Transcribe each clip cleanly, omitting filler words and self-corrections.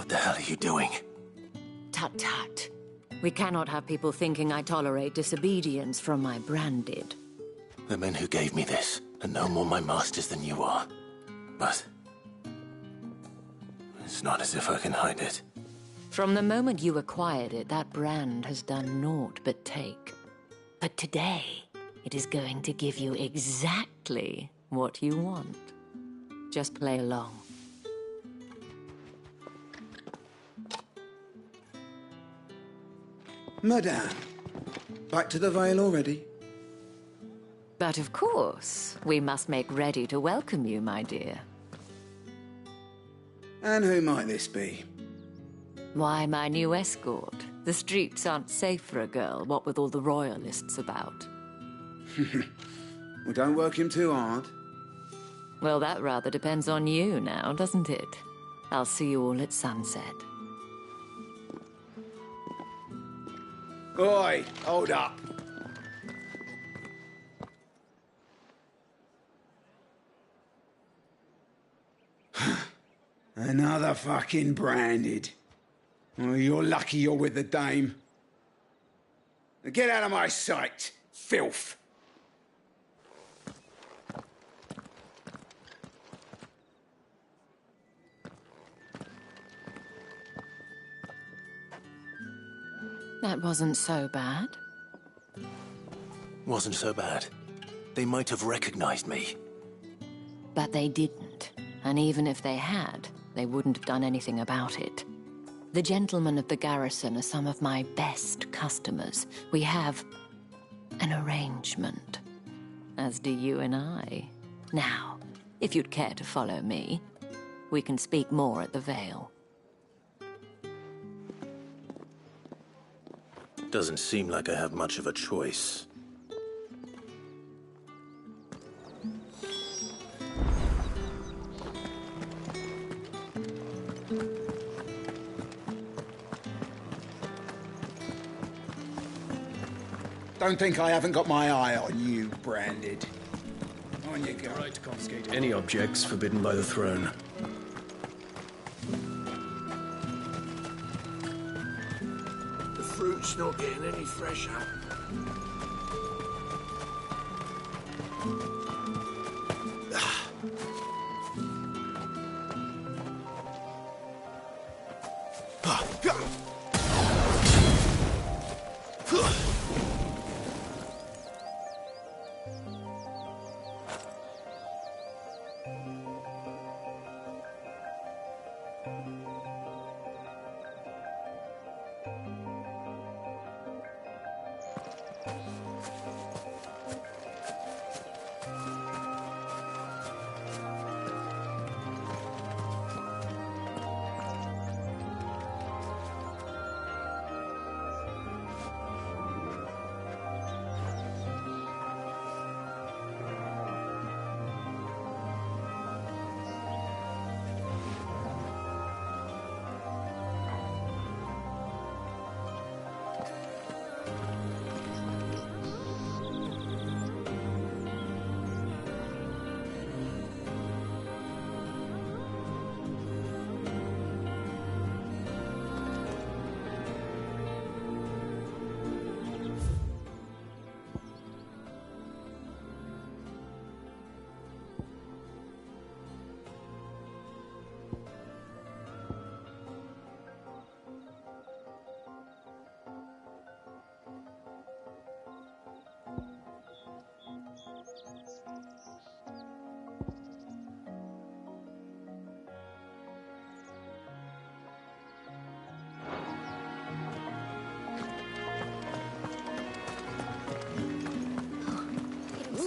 the hell are you doing? Tut tut. We cannot have people thinking I tolerate disobedience from my branded. The men who gave me this are no more my masters than you are. But it's not as if I can hide it. From the moment you acquired it, that brand has done naught but take. But today, it is going to give you exactly what you want. Just play along. Madame, back to the Vale already? But of course, we must make ready to welcome you, my dear. And who might this be? Why, my new escort. The streets aren't safe for a girl, what with all the royalists about. Well, don't work him too hard. Well, that rather depends on you now, doesn't it? I'll see you all at sunset. Oi, hold up. Another fucking branded. Oh, you're lucky you're with the dame. Now get out of my sight, filth. That wasn't so bad. Wasn't so bad. They might have recognized me. But they didn't. And even if they had, they wouldn't have done anything about it. The gentlemen of the garrison are some of my best customers. We have an arrangement. As do you and I. Now, if you'd care to follow me, we can speak more at the Vale. Doesn't seem like I have much of a choice. Don't think I haven't got my eye on you, branded. On you go. Right to confiscate any objects forbidden by the throne. The fruit's not getting any fresher.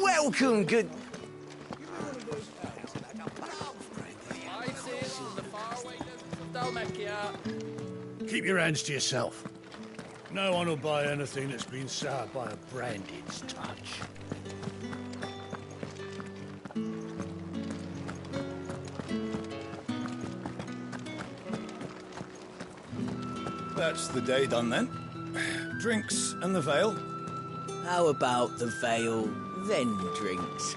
Welcome, good... Keep your hands to yourself. No one will buy anything that's been soured by a branded's touch. That's the day done then. Drinks and the Vale. How about the Vale, then drinks?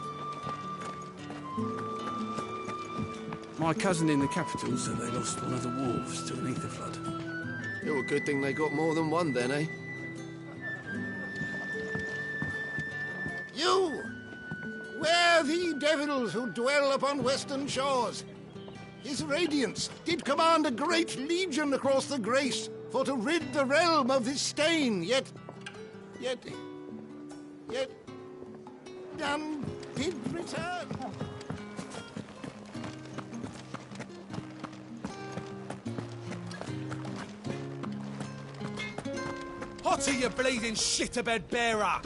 My cousin in the capital said they lost one of the wolves to an ether flood. Oh, a good thing they got more than one then, eh? You! Where the devils who dwell upon western shores? His radiance did command a great legion across the grace for to rid the realm of this stain, yet none did return. Hotter, you bleeding shit-a-bed bearer!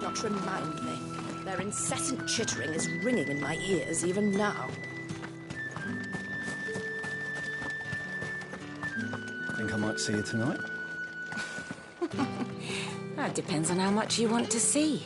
not remind me. Their incessant chittering is ringing in my ears even now. Think I might see you tonight? That depends on how much you want to see.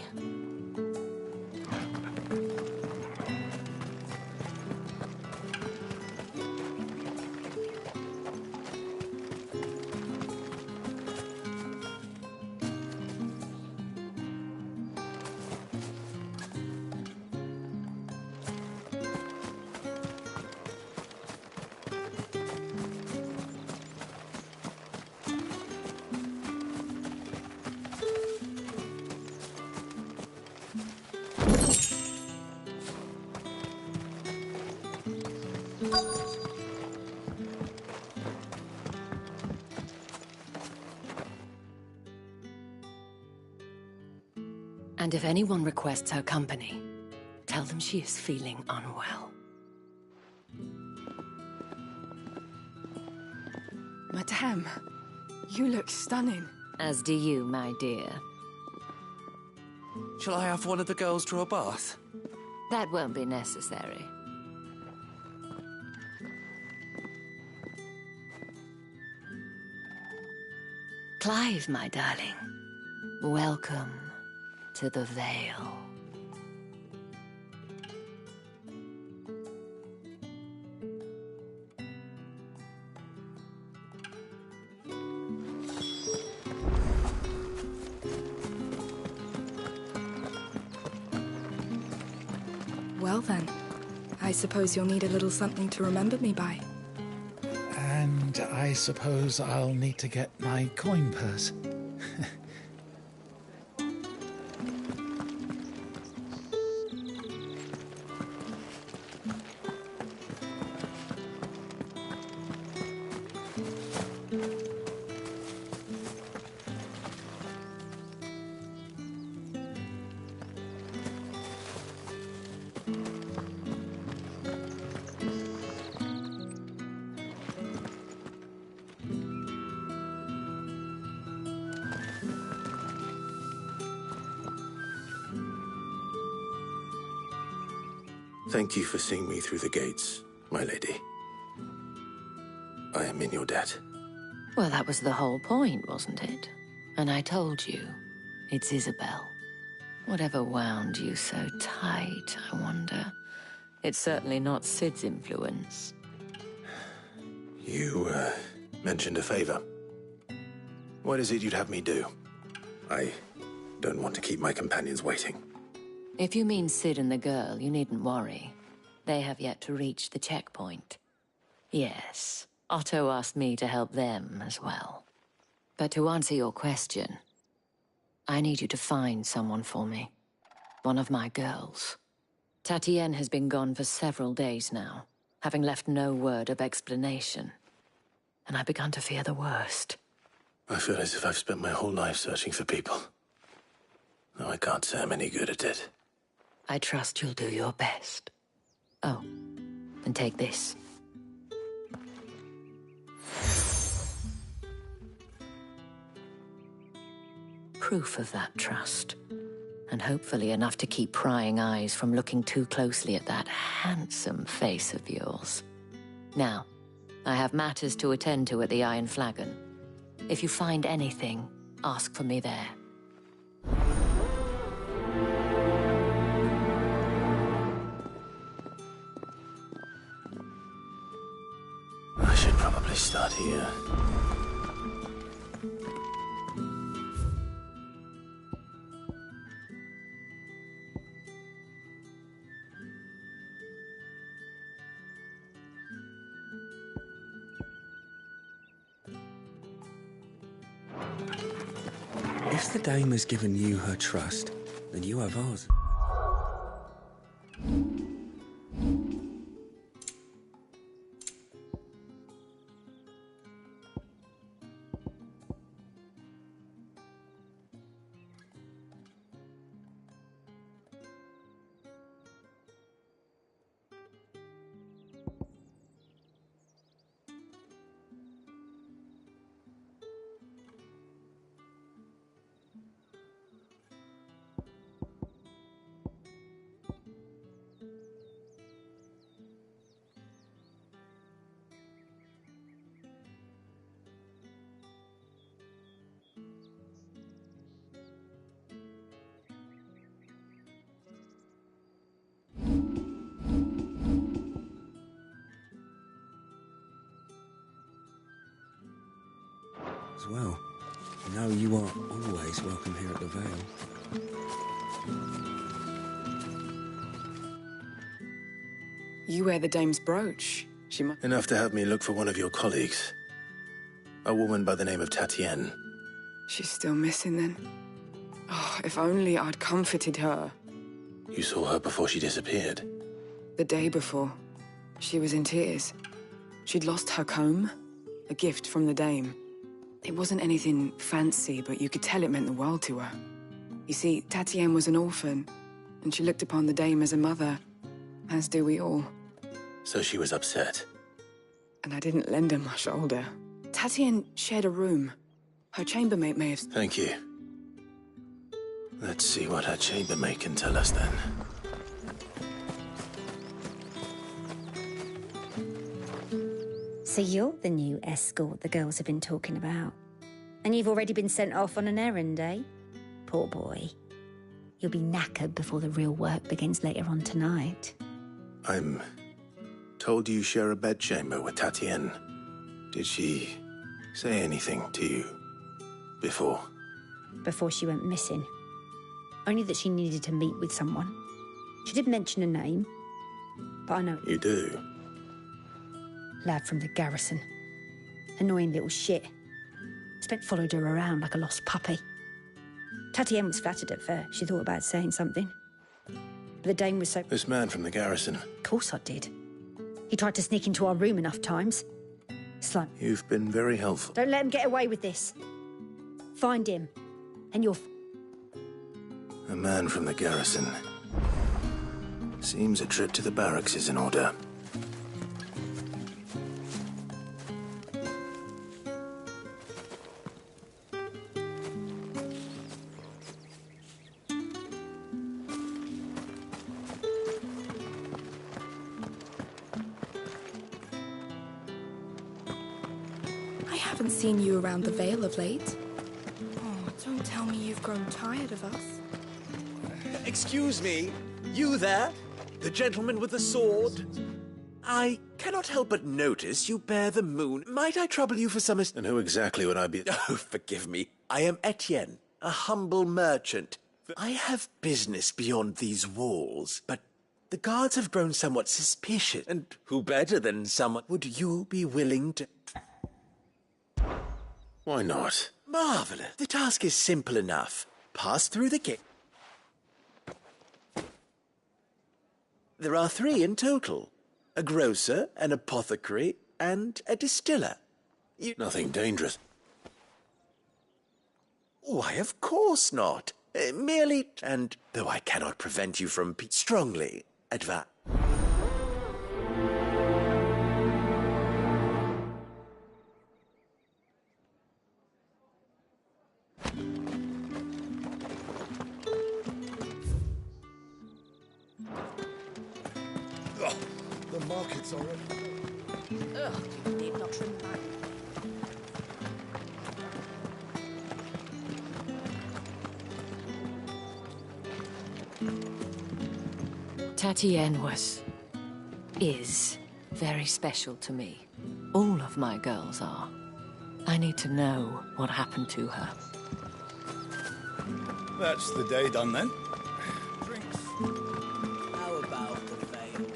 And if anyone requests her company, tell them she is feeling unwell. Madame, you look stunning. As do you, my dear. Shall I have one of the girls draw a bath? That won't be necessary. Clive, my darling. Welcome to the Vale. Well then, I suppose you'll need a little something to remember me by. And I suppose I'll need to get my coin purse. Thank you for seeing me through the gates, my lady. I am in your debt. Well, that was the whole point, wasn't it? And I told you, it's Isabel. Whatever wound you so tight, I wonder. It's certainly not Sid's influence. You, mentioned a favor. What is it you'd have me do? I don't want to keep my companions waiting. If you mean Sid and the girl, you needn't worry. They have yet to reach the checkpoint. Yes, Otto asked me to help them as well. But to answer your question, I need you to find someone for me. One of my girls. Tatienne has been gone for several days now, having left no word of explanation. And I've begun to fear the worst. I feel as if I've spent my whole life searching for people. Though I can't say I'm any good at it. I trust you'll do your best. Oh, and take this. Proof of that trust. And hopefully enough to keep prying eyes from looking too closely at that handsome face of yours. Now, I have matters to attend to at the Iron Flagon. If you find anything, ask for me there. I should probably start here. If the dame has given you her trust, then you have ours. as well. You know you are always welcome here at the Vale. You wear the dame's brooch. She must... Enough to have me look for one of your colleagues. A woman by the name of Tatienne. She's still missing then. Oh, if only I'd comforted her. You saw her before she disappeared? The day before. She was in tears. She'd lost her comb, a gift from the dame. It wasn't anything fancy, but you could tell it meant the world to her. You see, Tatienne was an orphan, and she looked upon the dame as a mother, as do we all. So she was upset. And I didn't lend her my shoulder. Tatienne shared a room. Her chambermaid may have... Thank you. Let's see what her chambermaid can tell us then. So you're the new escort the girls have been talking about. And you've already been sent off on an errand, eh? Poor boy. You'll be knackered before the real work begins later on tonight. I'm told you share a bedchamber with Tatienne. Did she say anything to you before? Before she went missing. Only that she needed to meet with someone. She did mention a name, but I know... You do? Lad from the garrison. Annoying little shit. Spent followed her around like a lost puppy. Tatienne was flattered at first. She thought about saying something. But the dame was so... This man from the garrison? Of course I did. He tried to sneak into our room enough times. Slime. You've been very helpful. Don't let him get away with this. Find him, and you'll... A man from the garrison. Seems a trip to the barracks is in order. I haven't seen you around the Vale of late. Oh, don't tell me you've grown tired of us. Excuse me, you there? The gentleman with the sword? I cannot help but notice you bear the moon. Might I trouble you for some... And who exactly would I be? Oh, forgive me. I am Etienne, a humble merchant. I have business beyond these walls, but the guards have grown somewhat suspicious, and who better than someone... Would you be willing to... Why not? Marvelous. The task is simple enough. Pass through the gate. There are 3 in total. A grocer, an apothecary, and a distiller. Nothing dangerous. Why, of course not. Merely, and though I cannot prevent you from strongly advise... The market's already... Ugh, you need not trim back. Tatienne is very special to me. All of my girls are. I need to know what happened to her. That's the day done then. Drinks. How about the Vale?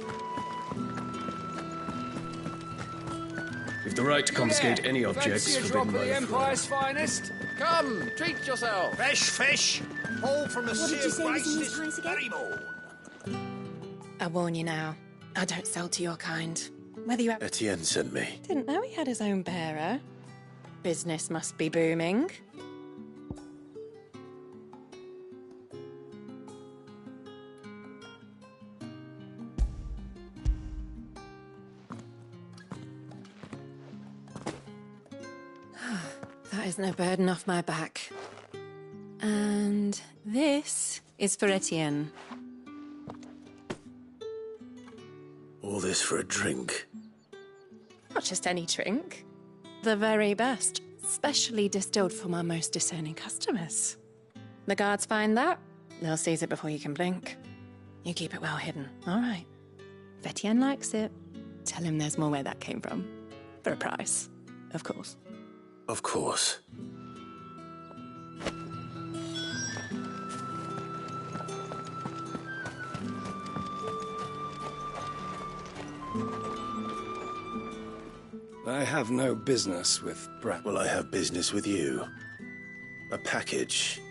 We've the right to confiscate any objects Fancy a forbidden drop by of the the throne. Empire's finest? Come, treat yourself. Fresh fish! All from a What did you say was in this his price again? I warn you now, I don't sell to your kind. Whether you Etienne sent me. Didn't know he had his own bearer. Business must be booming. That is no burden off my back. And this is for Etienne. All this for a drink. Not just any drink. The very best. Specially distilled for my most discerning customers. The guards find that, they'll seize it before you can blink. You keep it well hidden, all right. If Etienne likes it, tell him there's more where that came from. For a price, of course. Of course. I have no business with Well, I have business with you. A package.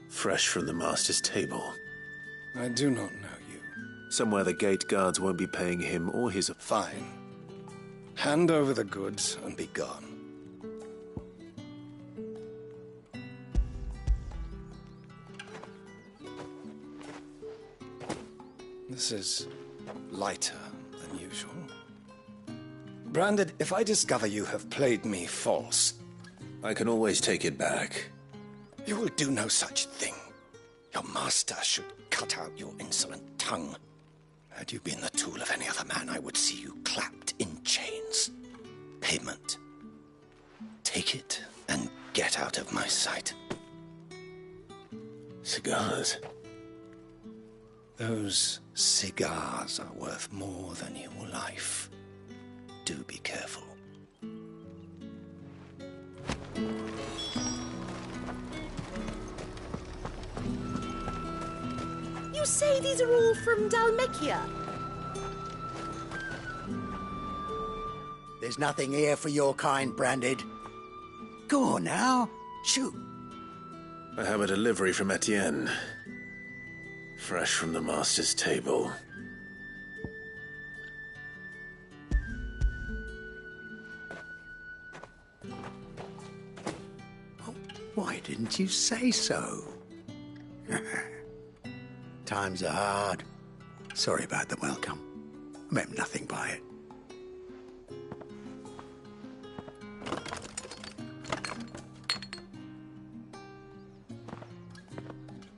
Fresh from the Master's table. I do not know you. Somewhere the gate guards won't be paying him or his... Fine. Hand over the goods and be gone. This is lighter than usual. Branded, if I discover you have played me false... I can always take it back. You will do no such thing. Your master should cut out your insolent tongue. Had you been the tool of any other man, I would see you clapped in chains. Payment. Take it and get out of my sight. Cigars. Those cigars are worth more than your life. Do be careful. You say these are all from Dalmekia? There's nothing here for your kind, Branded. Go on now, shoot. I have a delivery from Etienne. Fresh from the Master's table. Why didn't you say so? Times are hard. Sorry about the welcome. I meant nothing by it.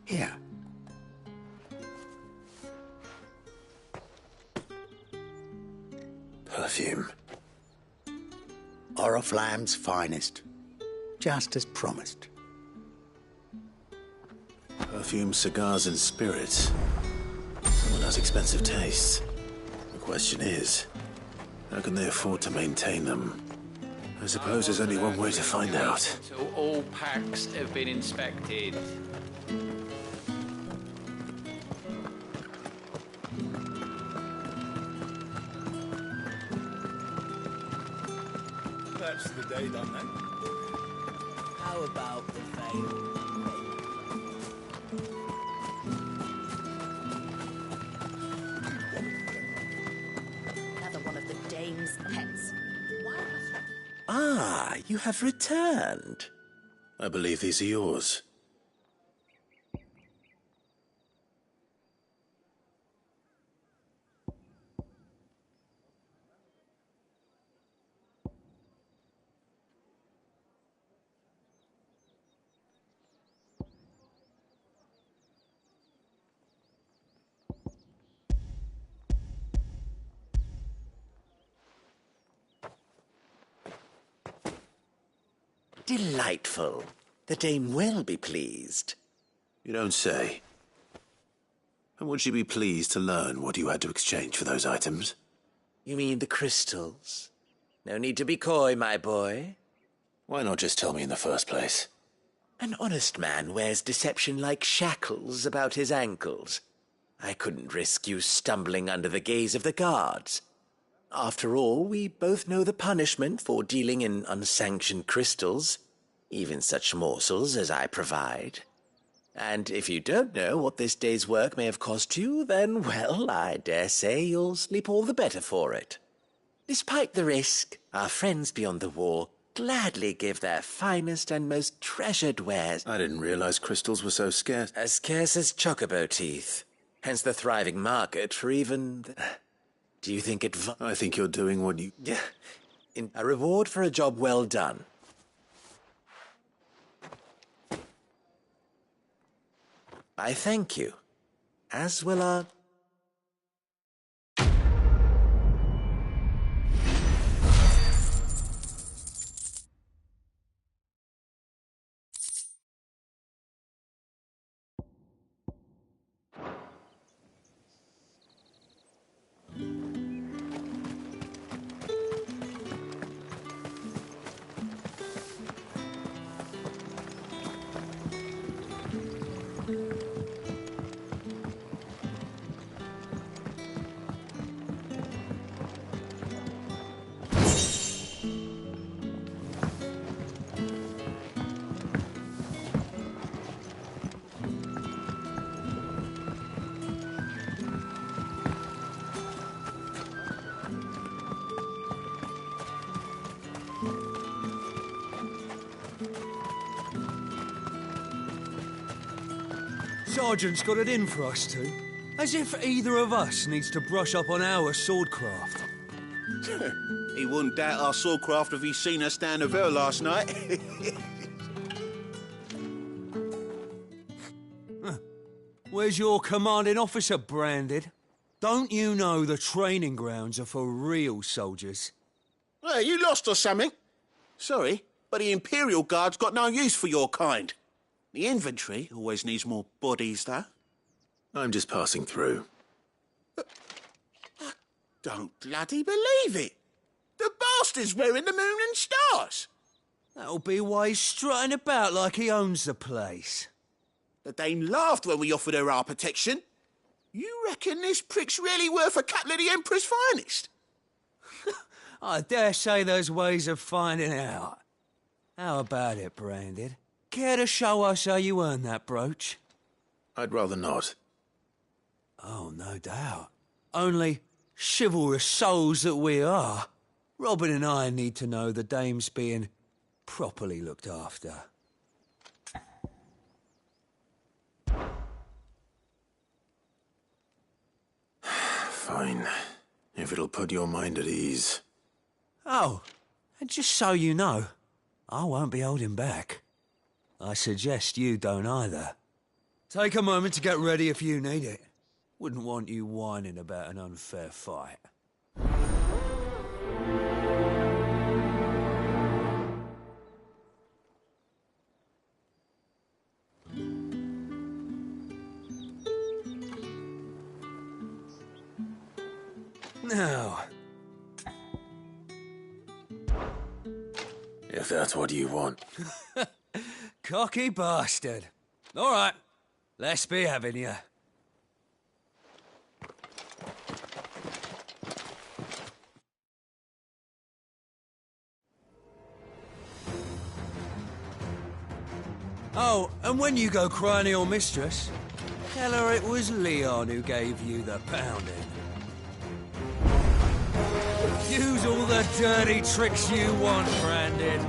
Here. Perfume. Oriflamme's finest. Just as promised. Perfume, cigars, and spirits. Someone has expensive tastes. The question is, how can they afford to maintain them? I suppose there's only one way to find out. So all packs have been inspected. That's the day done then. How about the veil? Another one of the dame's pets. Ah, you have returned. I believe these are yours. Delightful. The dame will be pleased. You don't say. And would she be pleased to learn what you had to exchange for those items? You mean the crystals? No need to be coy, my boy. Why not just tell me in the first place? An honest man wears deception like shackles about his ankles. I couldn't risk you stumbling under the gaze of the guards. After all, we both know the punishment for dealing in unsanctioned crystals, even such morsels as I provide. And if you don't know what this day's work may have cost you, then, well, I dare say you'll sleep all the better for it. Despite the risk, our friends beyond the wall gladly give their finest and most treasured wares. I didn't realize crystals were so scarce. As scarce as chocobo teeth. Hence the thriving market for even... Do you think it... I think you're doing what you... Yeah. A reward for a job well done. I thank you. As will our... Sergeant's got it in for us two. As if either of us needs to brush up on our swordcraft. He wouldn't doubt our swordcraft if he'd seen us down the Vale last night. Where's your commanding officer, Branded? Don't you know the training grounds are for real soldiers? Hey, you lost or something? Sorry, but the Imperial Guard's got no use for your kind. The infantry always needs more bodies, though. I'm just passing through. I don't bloody believe it. The bastard's wearing the moon and stars. That'll be why he's strutting about like he owns the place. The Dame laughed when we offered her our protection. You reckon this prick's really worth a couple of the Emperor's finest? I dare say there's ways of finding out. How about it, Branded? Care to show us how you earned that brooch? I'd rather not. Oh, no doubt. Only, chivalrous souls that we are, Robin and I need to know the Dame's being properly looked after. Fine. If it'll put your mind at ease. Oh, and just so you know, I won't be holding back. I suggest you don't either. Take a moment to get ready if you need it. Wouldn't want you whining about an unfair fight. Now, if that's what you want. Cocky bastard. All right, let's be having you. Oh, and when you go crying to your mistress, tell her it was Leon who gave you the pounding. Use all the dirty tricks you want, Brandon.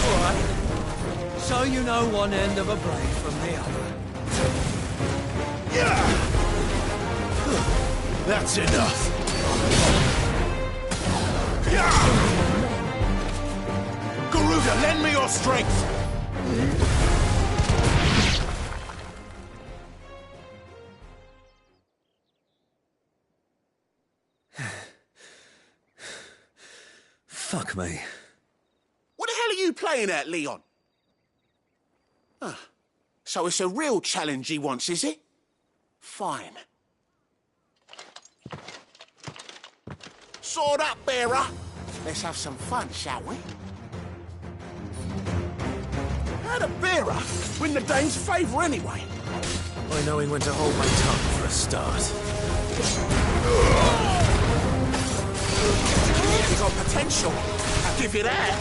Alright. So you know one end of a blade from the other. That's enough. Garuda, lend me your strength! Fuck me. What the hell are you playing at, Leon? So it's a real challenge he wants, is it? Fine. Sword up, bearer! Let's have some fun, shall we? How'd a bearer win the Dane's favour anyway? By knowing when to hold my tongue for a start. You got potential, I'll give you that.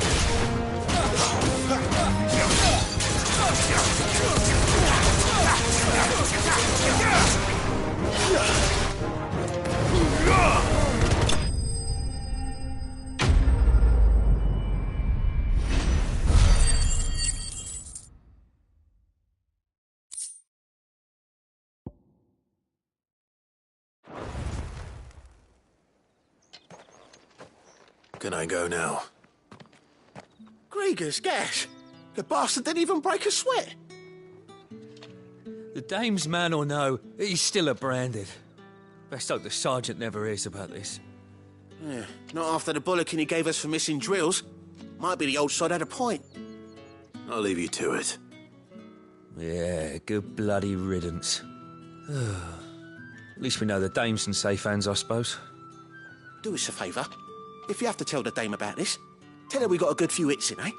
Can I go now? Grieger's gas. The bastard didn't even break a sweat. The Dame's man or no, he's still a Branded. Best hope the Sergeant never hears about this. Yeah, not after the bollocking he gave us for missing drills. Might be the old sod had a point. I'll leave you to it. Yeah, good bloody riddance. At least we know the Dame's in safe hands, I suppose. Do us a favour. If you have to tell the Dame about this, tell her we got a good few hits in, eh?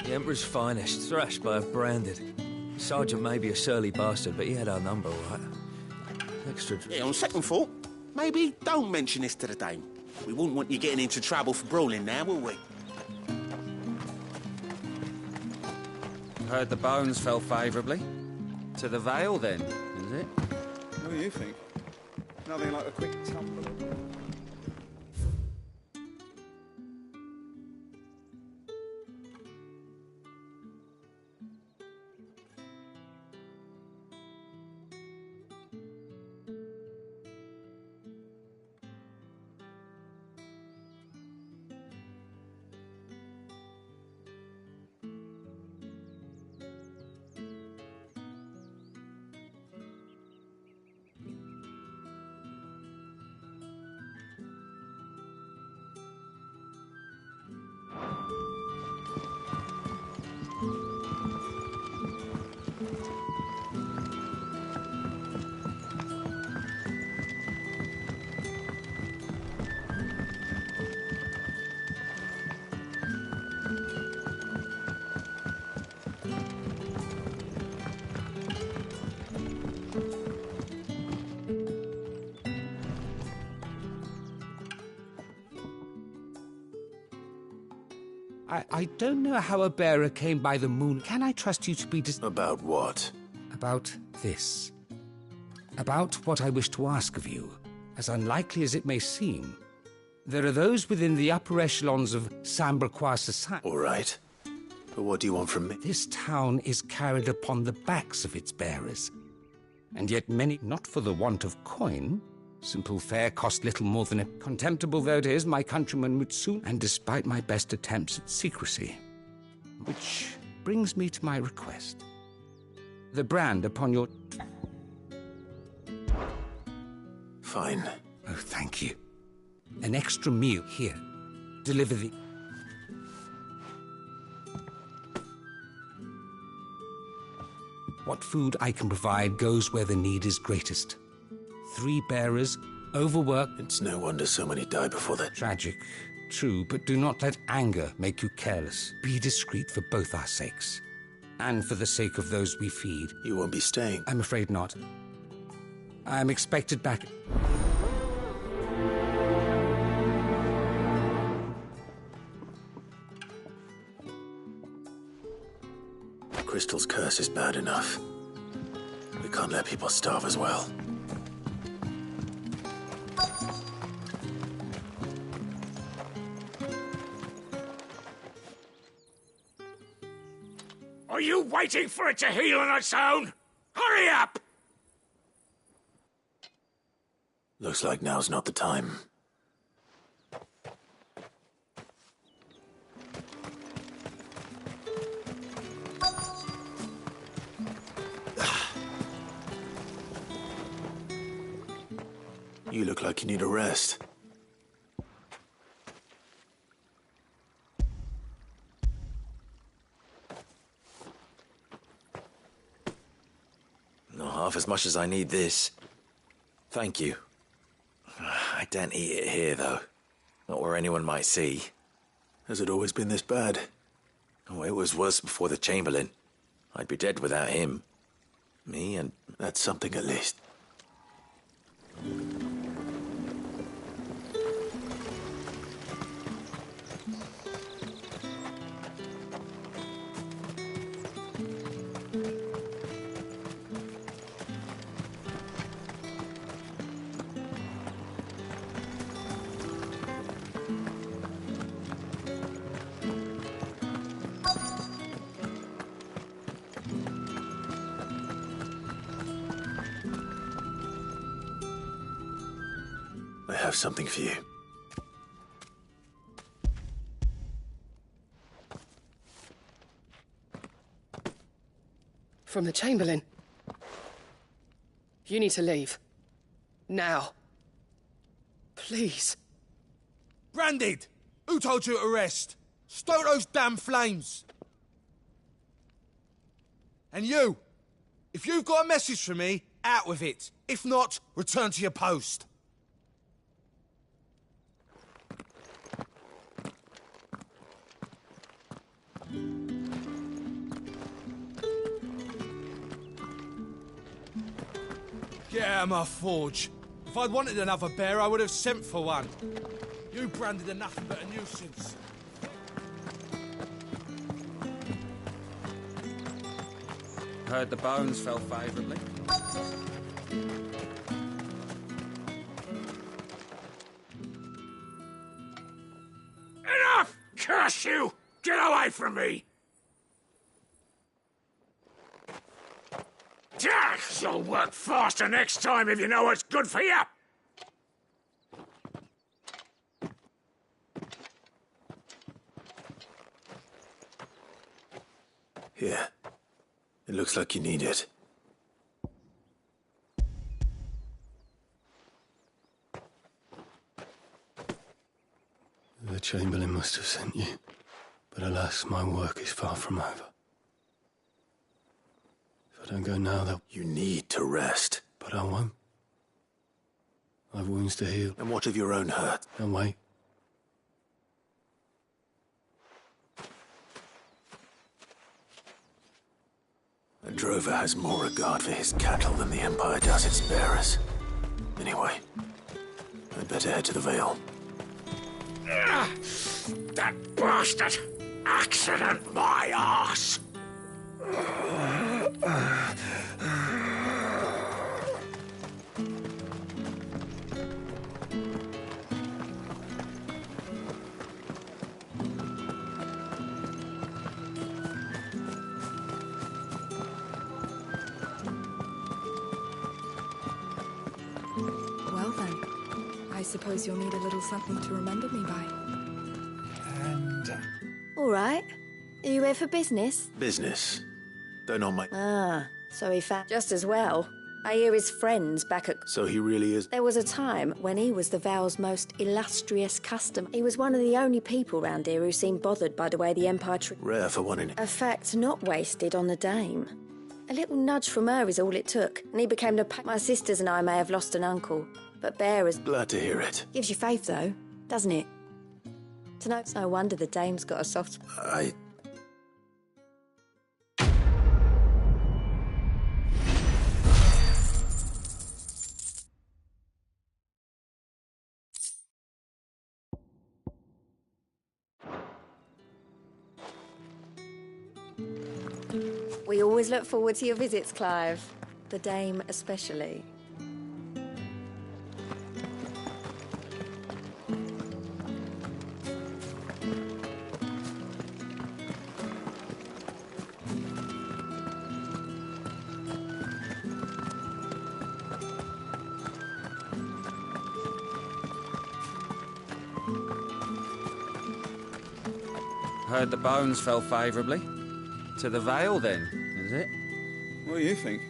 The Emperor's finest, thrashed by a Branded. Sergeant may be a surly bastard, but he had our number, right? Extra... Yeah, on second thought, Maybe don't mention this to the dame. We wouldn't want you getting into trouble for brawling now, will we? Heard the bones fell favourably. To the Vale, then, is it? What do you think? Nothing like a quick tumble. I don't know how a bearer came by the moon. Can I trust you to be About what? About this. About what I wish to ask of you, as unlikely as it may seem. There are those within the upper echelons of Samberquois society. All right. But what do you want from me? This town is carried upon the backs of its bearers. And yet many, not for the want of coin, simple fare cost little more than it. Contemptible though it is, my countrymen would soon, and despite my best attempts at secrecy. Which brings me to my request. The brand upon your... Fine. Oh, thank you. An extra meal here. Deliver the... What food I can provide goes where the need is greatest. 3 bearers, overworked... It's no wonder so many die before that. Tragic, true, but do not let anger make you careless. Be discreet for both our sakes. And for the sake of those we feed. You won't be staying? I'm afraid not. I'm expected back... Crystal's curse is bad enough. We can't let people starve as well. Are you waiting for it to heal on its own? Hurry up! Looks like now's not the time. You look like you need a rest. Not half as much as I need this. Thank you. I daren't eat it here, though. Not where anyone might see. Has it always been this bad? Oh, it was worse before the Chamberlain. I'd be dead without him. Me and... That's something at least. I have something for you. From the Chamberlain. You need to leave. Now. Please. Branded! Who told you to rest? Stoke those damn flames! And you! If you've got a message for me, out with it. If not, return to your post. Get out of my forge. If I'd wanted another bear, I would have sent for one. You branded are nothing but a nuisance. Heard the bones fell favourably. Enough! Curse you! Get away from me! You'll work faster next time if you know what's good for you! Here. It looks like you need it. The Chamberlain must have sent you, but alas, my work is far from over. If I don't go now, they'll... You need to rest. But I won't. I've wounds to heal. And what of your own hurt? Don't wait. A drover has more regard for his cattle than the Empire does its bearers. Anyway, I'd better head to the Vale. That bastard! Accident my arse! Well then, I suppose you'll need a little something to remember me by. All right. Are you here for business? Business. Don't on my... Ah, so he found... Just as well. I hear his friends back at... So he really is... There was a time when he was the Vale's most illustrious customer. He was one of the only people round here who seemed bothered by the way the Empire Rare for one in... A fact not wasted on the dame. A little nudge from her is all it took, and he became the... My sisters and I may have lost an uncle, but bearers... Glad to hear it. Gives you faith, though, doesn't it? It's no wonder the dame's got a soft... We always look forward to your visits, Clive. The dame especially. Heard the bones fell favourably. To the Vale, then, is it? What do you think?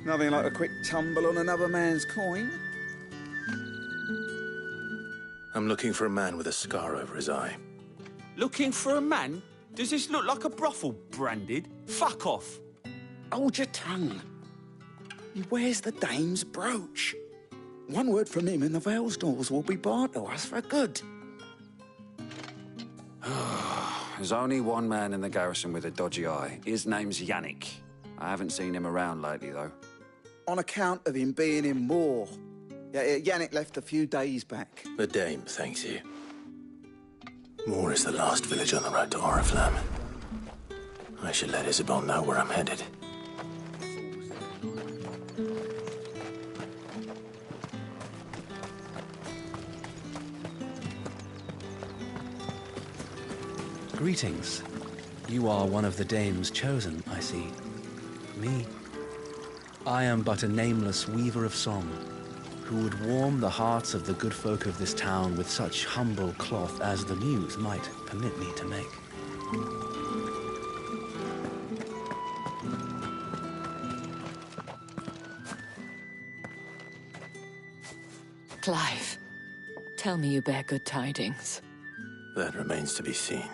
Nothing like a quick tumble on another man's coin? I'm looking for a man with a scar over his eye. Looking for a man? Does this look like a brothel branded? Fuck off. Hold your tongue. He wears the dame's brooch. One word from him and the Vale's doors will be barred to us for good. There's only one man in the garrison with a dodgy eye. His name's Yannick. I haven't seen him around lately, though. On account of him being in war. Yeah, Yannick left a few days back. The dame thanks you. Moor is the last village on the road to Oriflamme. I should let Isabel know where I'm headed. Greetings. You are one of the dame's chosen, I see. Me? I am but a nameless weaver of song, who would warm the hearts of the good folk of this town with such humble cloth as the muse might permit me to make. Clive, tell me you bear good tidings. That remains to be seen.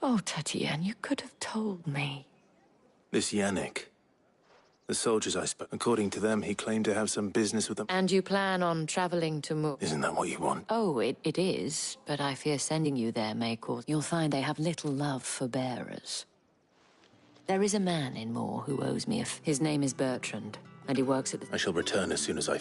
Oh, Tatienne, you could have told me. This Yannick. The soldiers I spoke. According to them, he claimed to have some business with them. And you plan on traveling to Isn't that what you want? Oh, it is, but I fear sending you there may cause... You'll find they have little love for bearers. There is a man in Moor who owes me His name is Bertrand, and he works at the... I shall return as soon as I...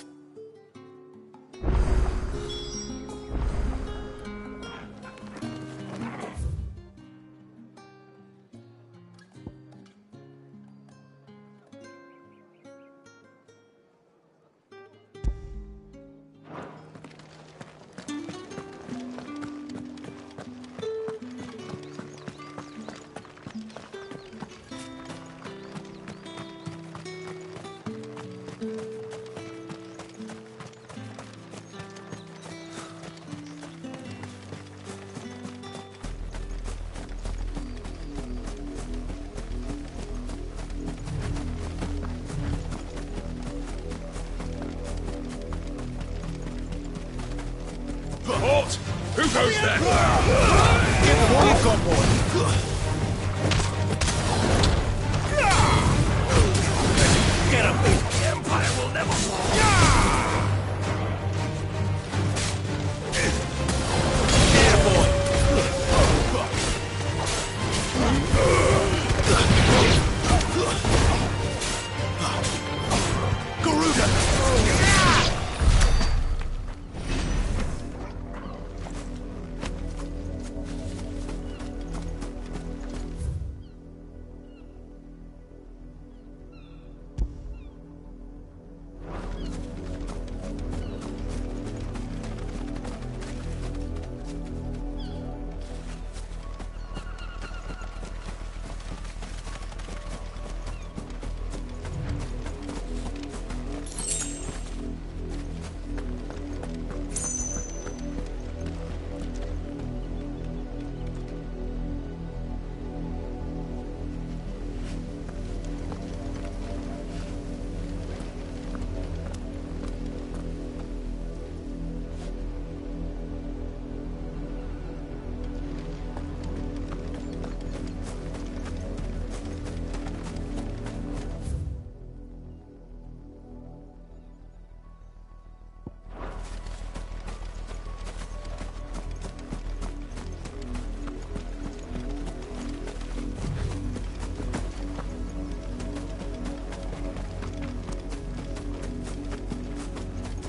Halt! Who goes there? Get the one you've got, boy. Get him! The Empire will never fall! Yeah, boy. Garuda!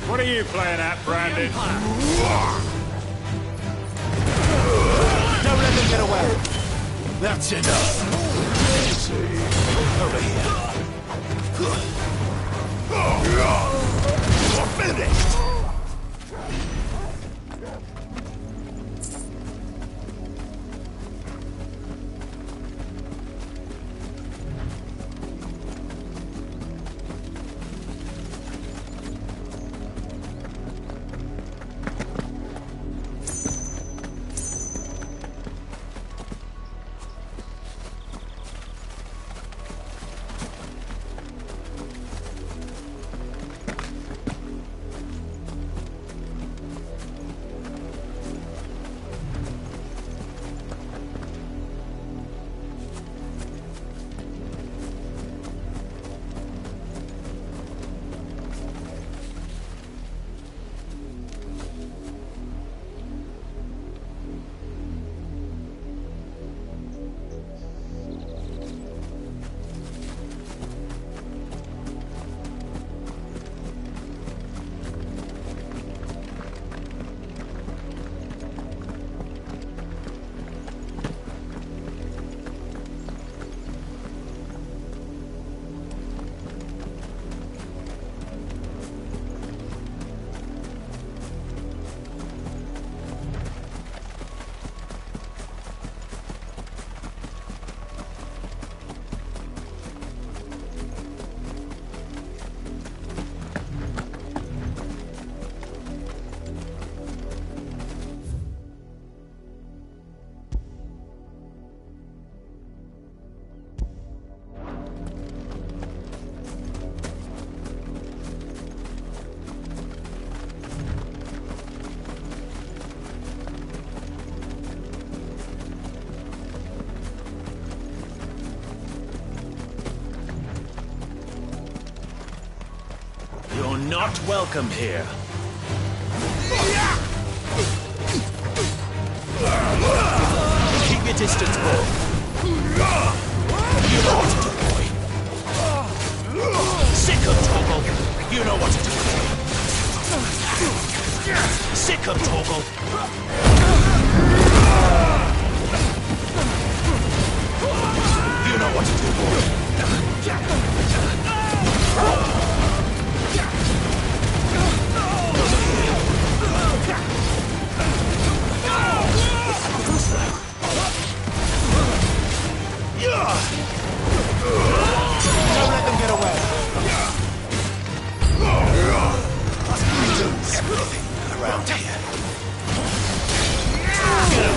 What are you playing at, Brandon? Don't let them get away! That's enough! Over here! You're finished! not welcome here. Keep your distance, boy. You know what to do, boy. Sick of Torgal. You know what to do, boy. Sick of Torgal. You know what to do, boy. Don't let them get away. Everything around here. Get him.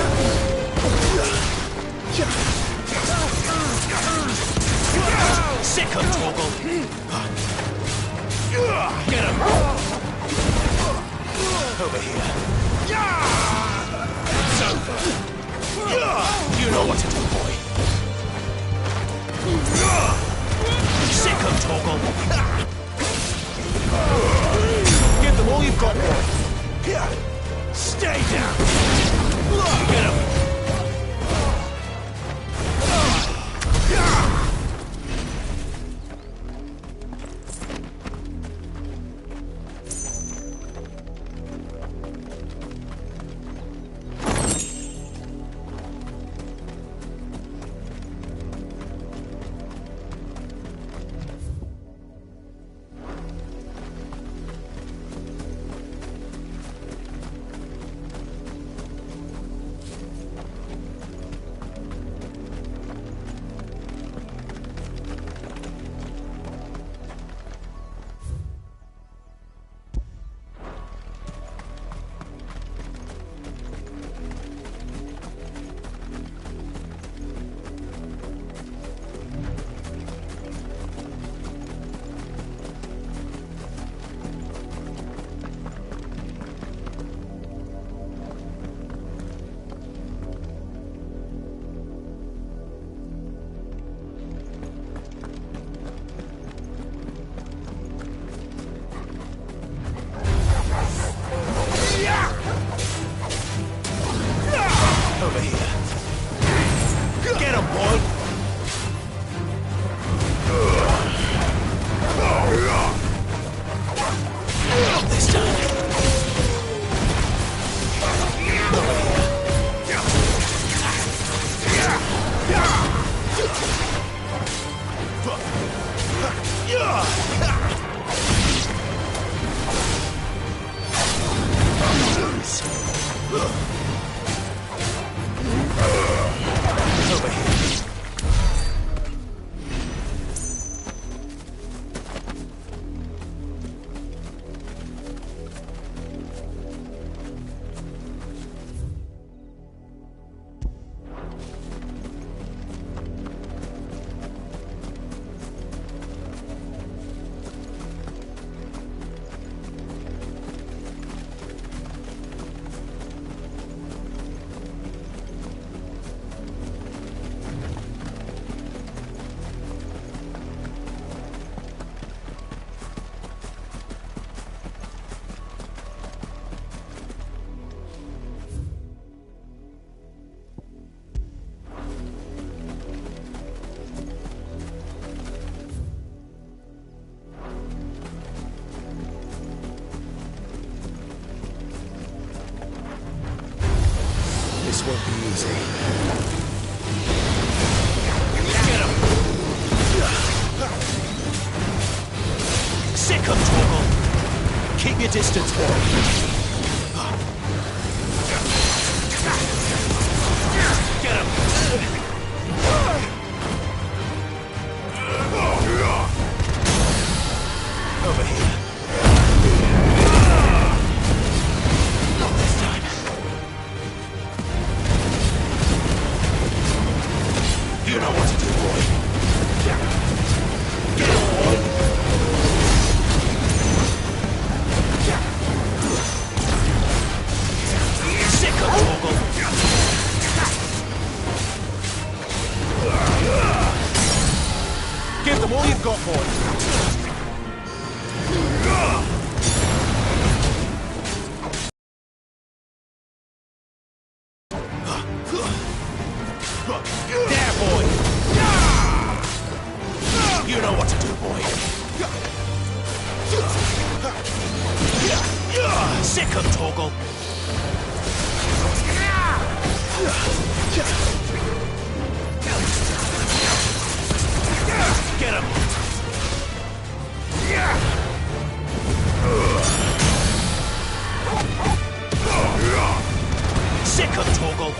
Sick of Torgal. Get him. Over here. It's over. You know what to do, boy. Sick of Torgal. Give them all you've got, boy. Stay down. Get him. Over here. Get him, boy! Not this time. Over Over here. This won't be easy. Get him! Sick of Torgal! Keep your distance, boy. Get him! Over here. Not this time. You know what to do, boy. Get him, boy. There, boy! You know what to do, boy. Sick him, Torgal. Get him. Sick him, Torgal.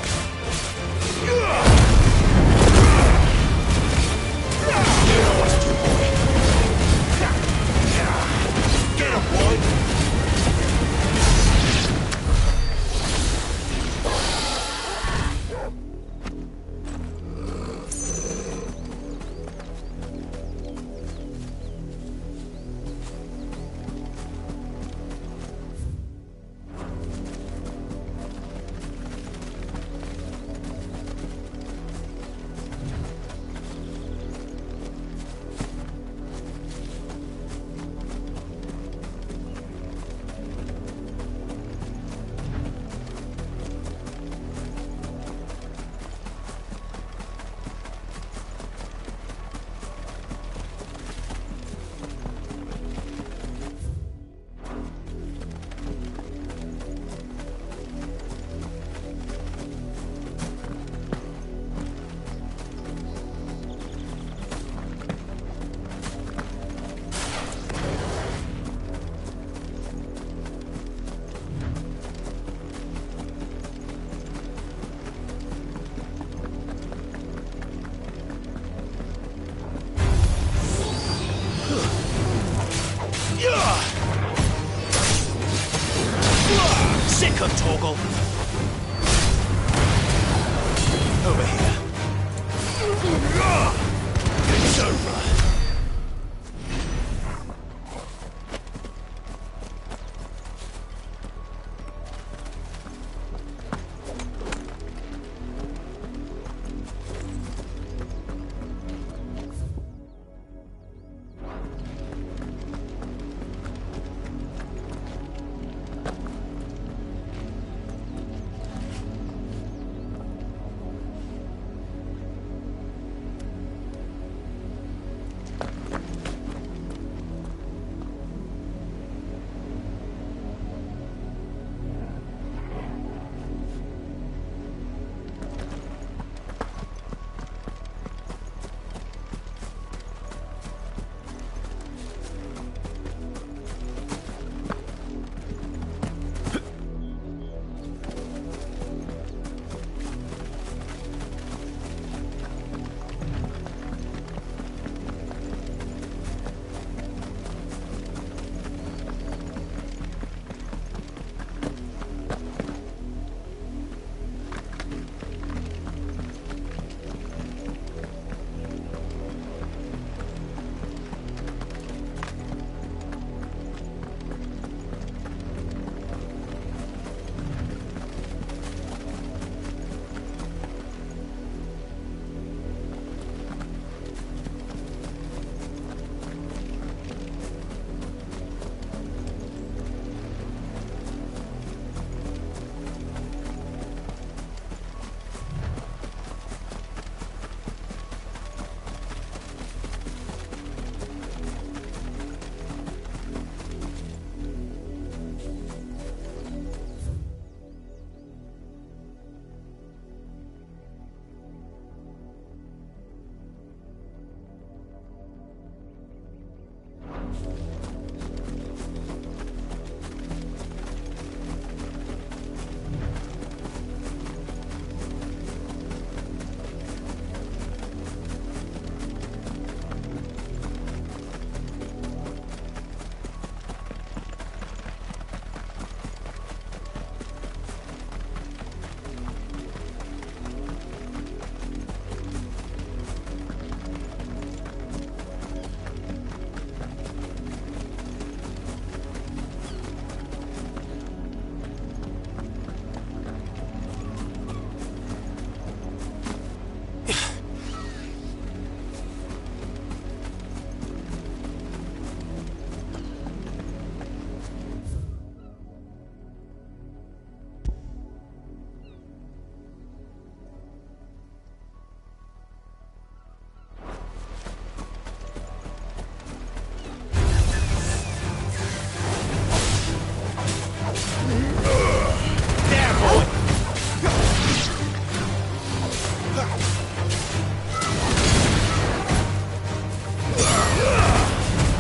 You know what to do, boy. Get him, boy.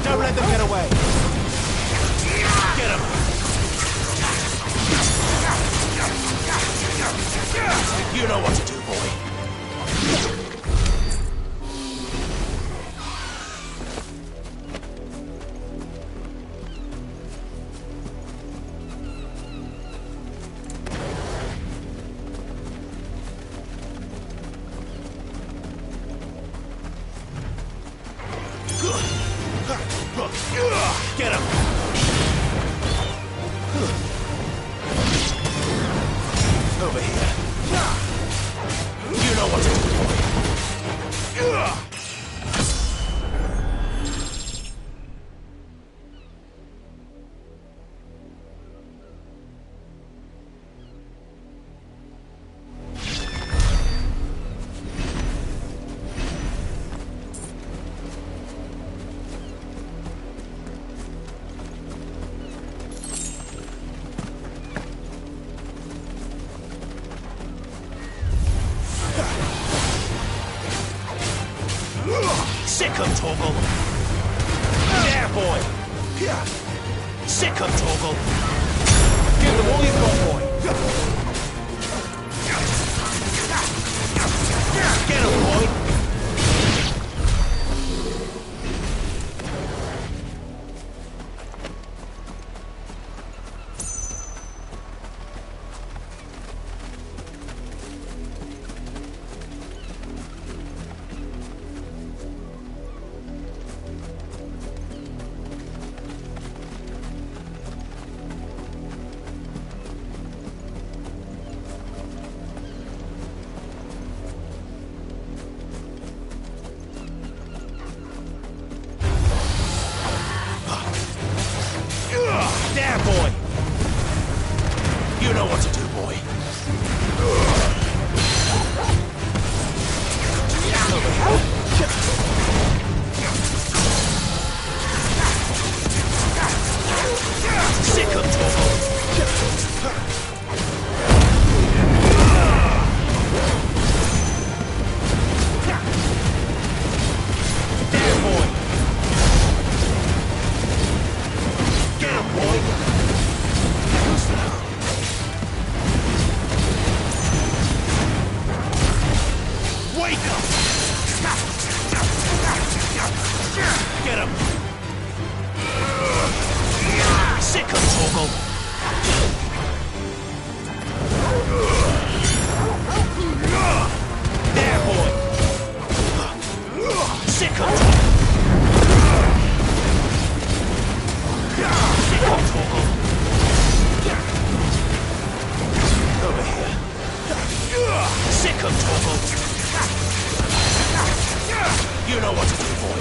Don't let them get away. Get him. You know what to do, boy. Get him! Over here. You know what to do, boy. Sick him, Torgal. There, boy. Sick him, Torgal. Give them all you've got, boy. Get him, boy. There, boy! You know what to do, boy. Sick of trouble! There, boy! Get him, boy! Wake up! Get him! Sick of Torgal! There, boy! Sick of Torgal! Sick of Torgal! Over here! Sick of Torgal! You know what to do, boy.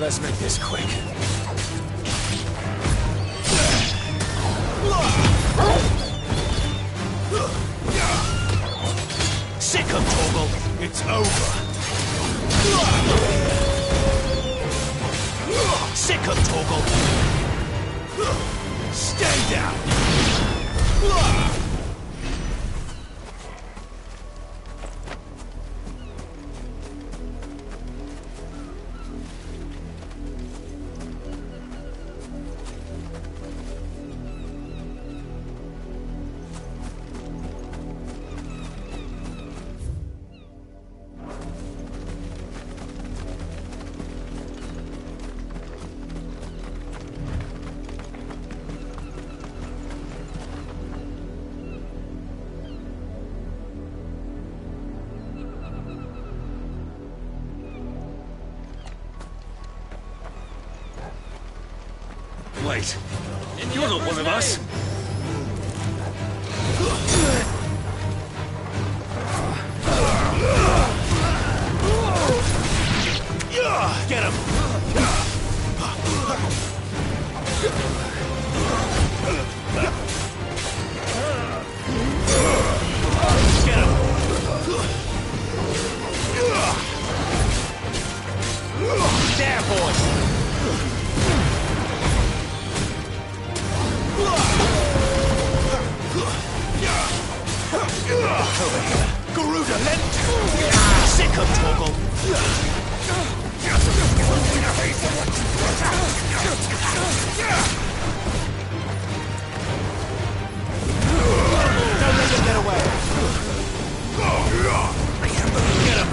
Let's make this quick. Sick of Torgal! It's over! Sick of Torgal! Stay down! Wait, you're not one of us. Get him! Get him! There, boy! Over here. Garuda, let... Sick of Torgal! Don't let him get away! Get him!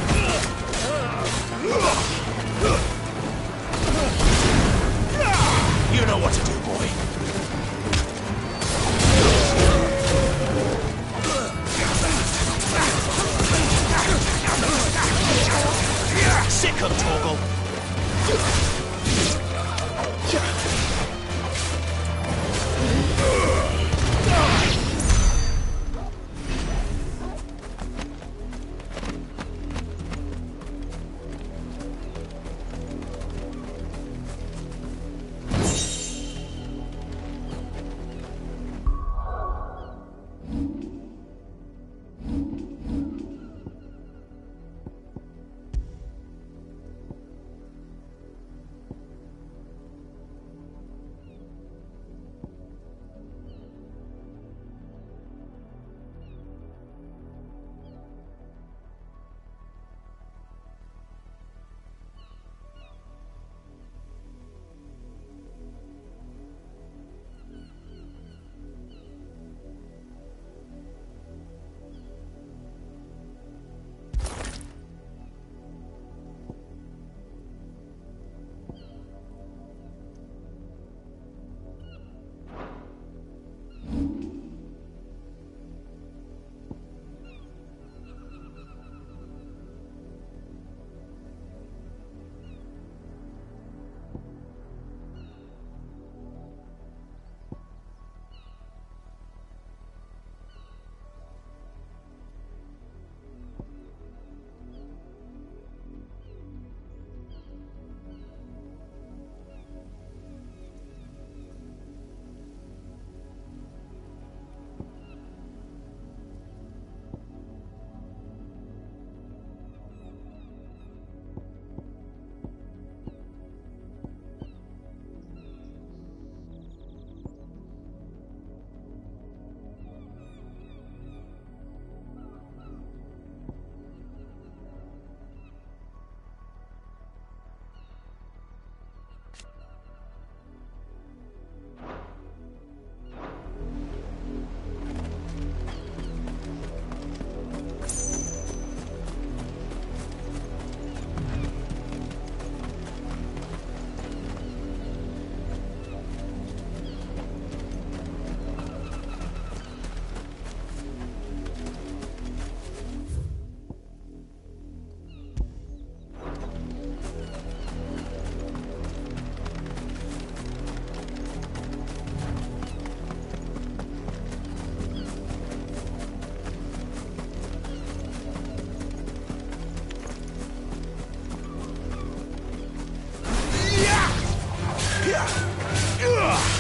You know what to do, boy. Sick of Torgal!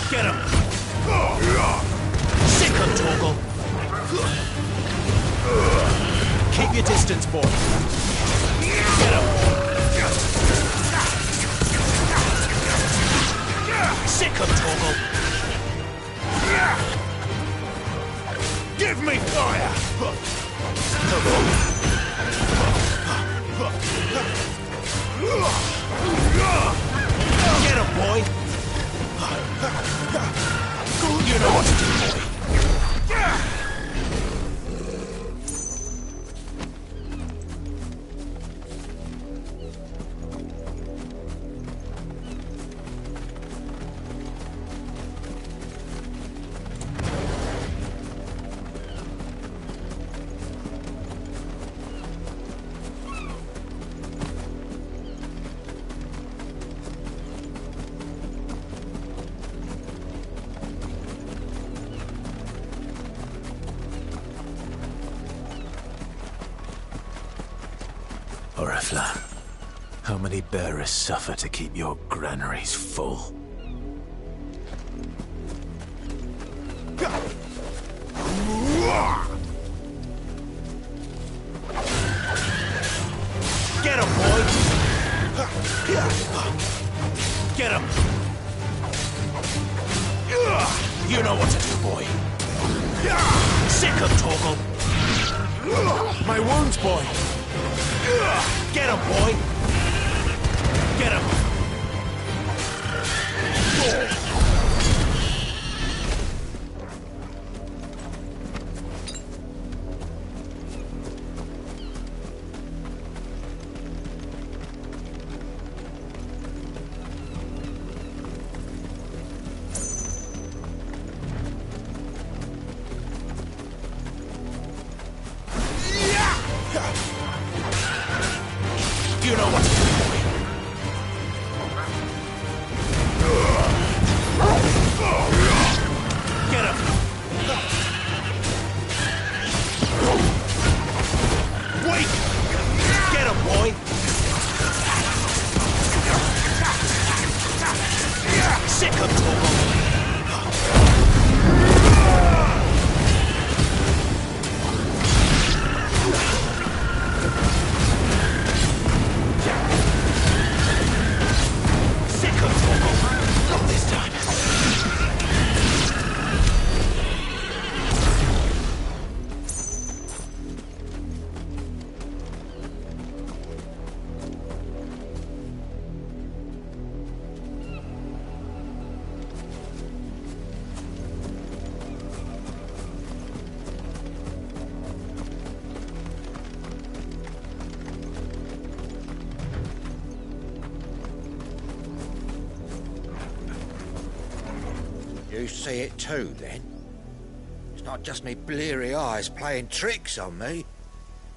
Get him! Sick of Torgal! Keep your distance, boy. Get him! Sick of Torgal! Give me fire! Get him, boy! You know what to do, boy. Oriflamme. How many bearers suffer to keep your granaries full? Get him, boy! Get him! You know what to do, boy. Sick him, Torgal! My wounds, boy! Get him, boy! Get him! You know what to do, boy. Get him! Wait! Get him, boy! Sick him, Torgal! Not this time. You see it too, then? It's not just me bleary eyes playing tricks on me.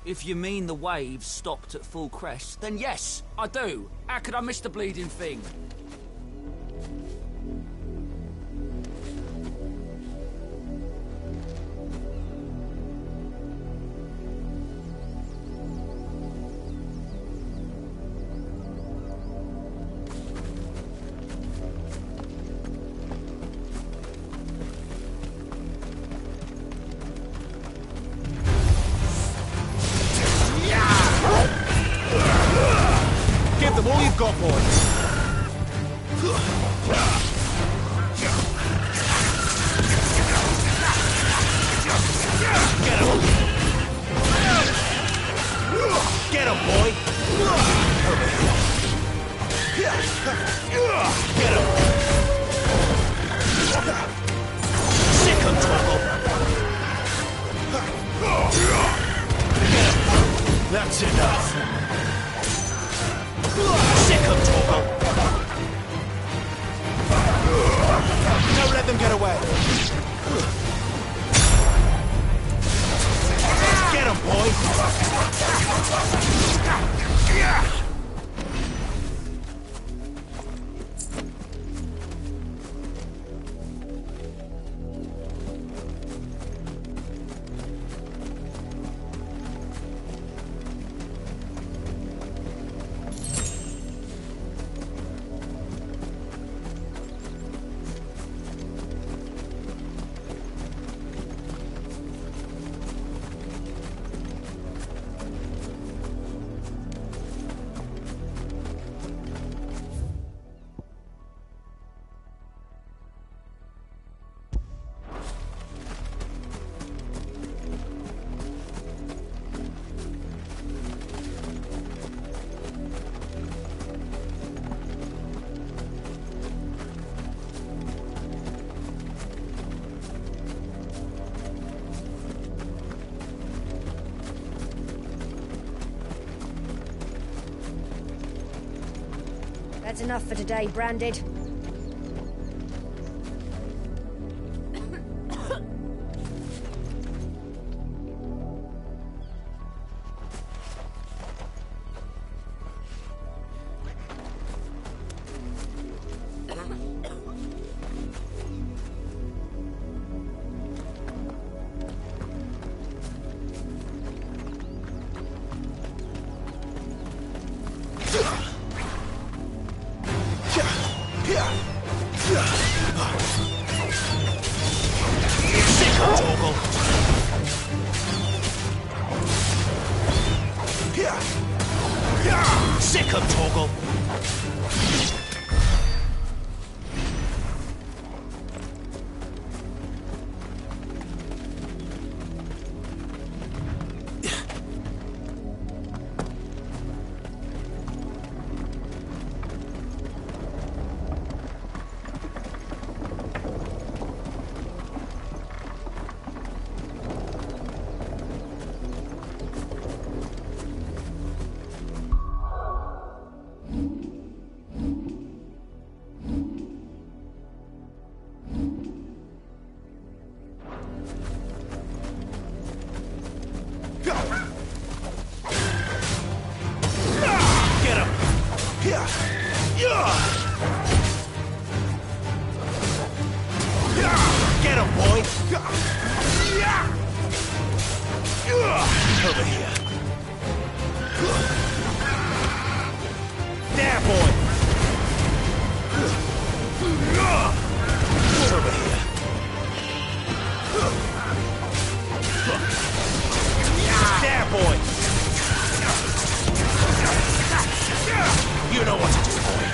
If you mean the waves stopped at full crest, then yes, I do. How could I miss the bleeding thing? Give them all you've got, boys. Get him! Get him, boy! Get him! Sick him, Torgal! That's enough! Sick him, Torgal! Don't let them get away! Get him, boy! That's enough for today, Branded. Torgal. Get him, boy! Over here. There, boy! Over here. There, boy! You know what to do, boy.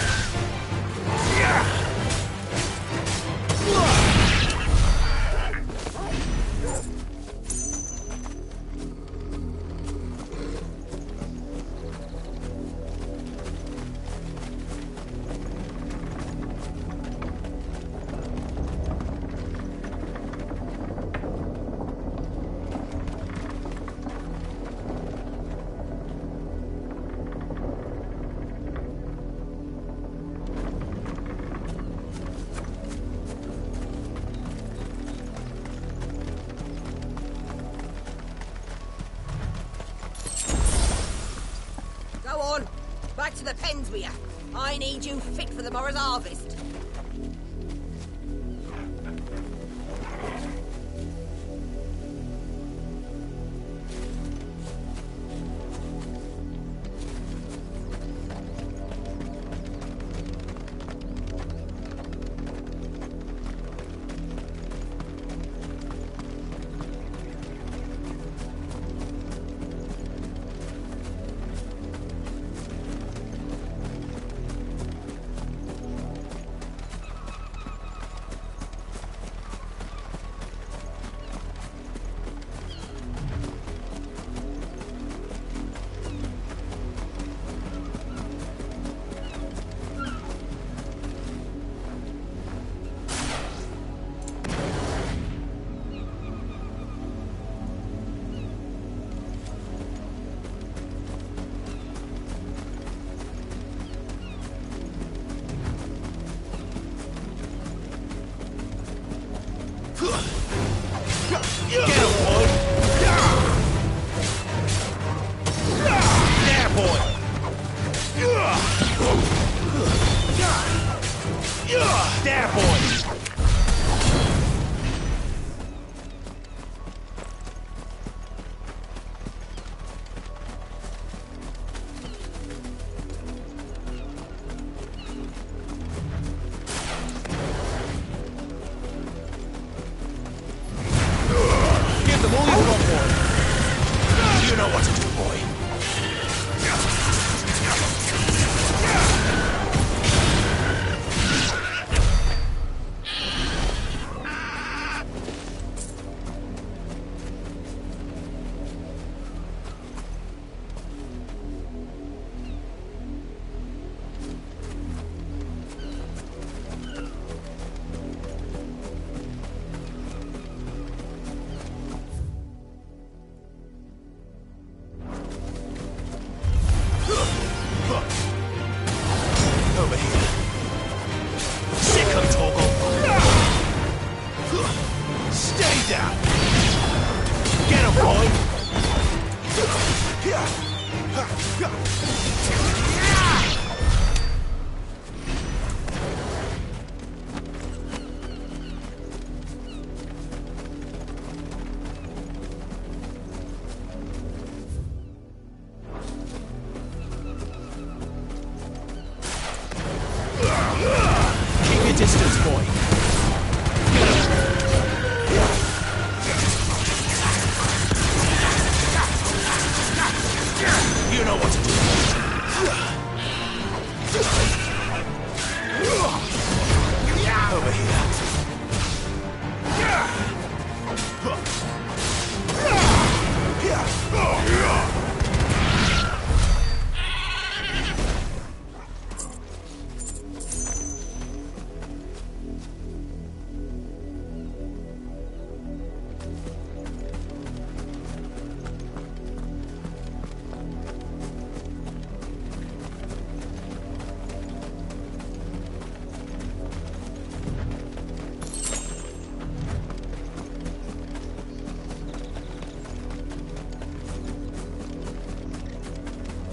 Go on, back to the pens with you. I need you fit for the morrow's harvest. Get him, boy! There, boy! There, boy! Give them all you've got, boy. You know what to do, boy. Over here. Sick him, Torgal. Stay down. Get him, boy. Keep your distance, boy. Get him. You know what to do. over here.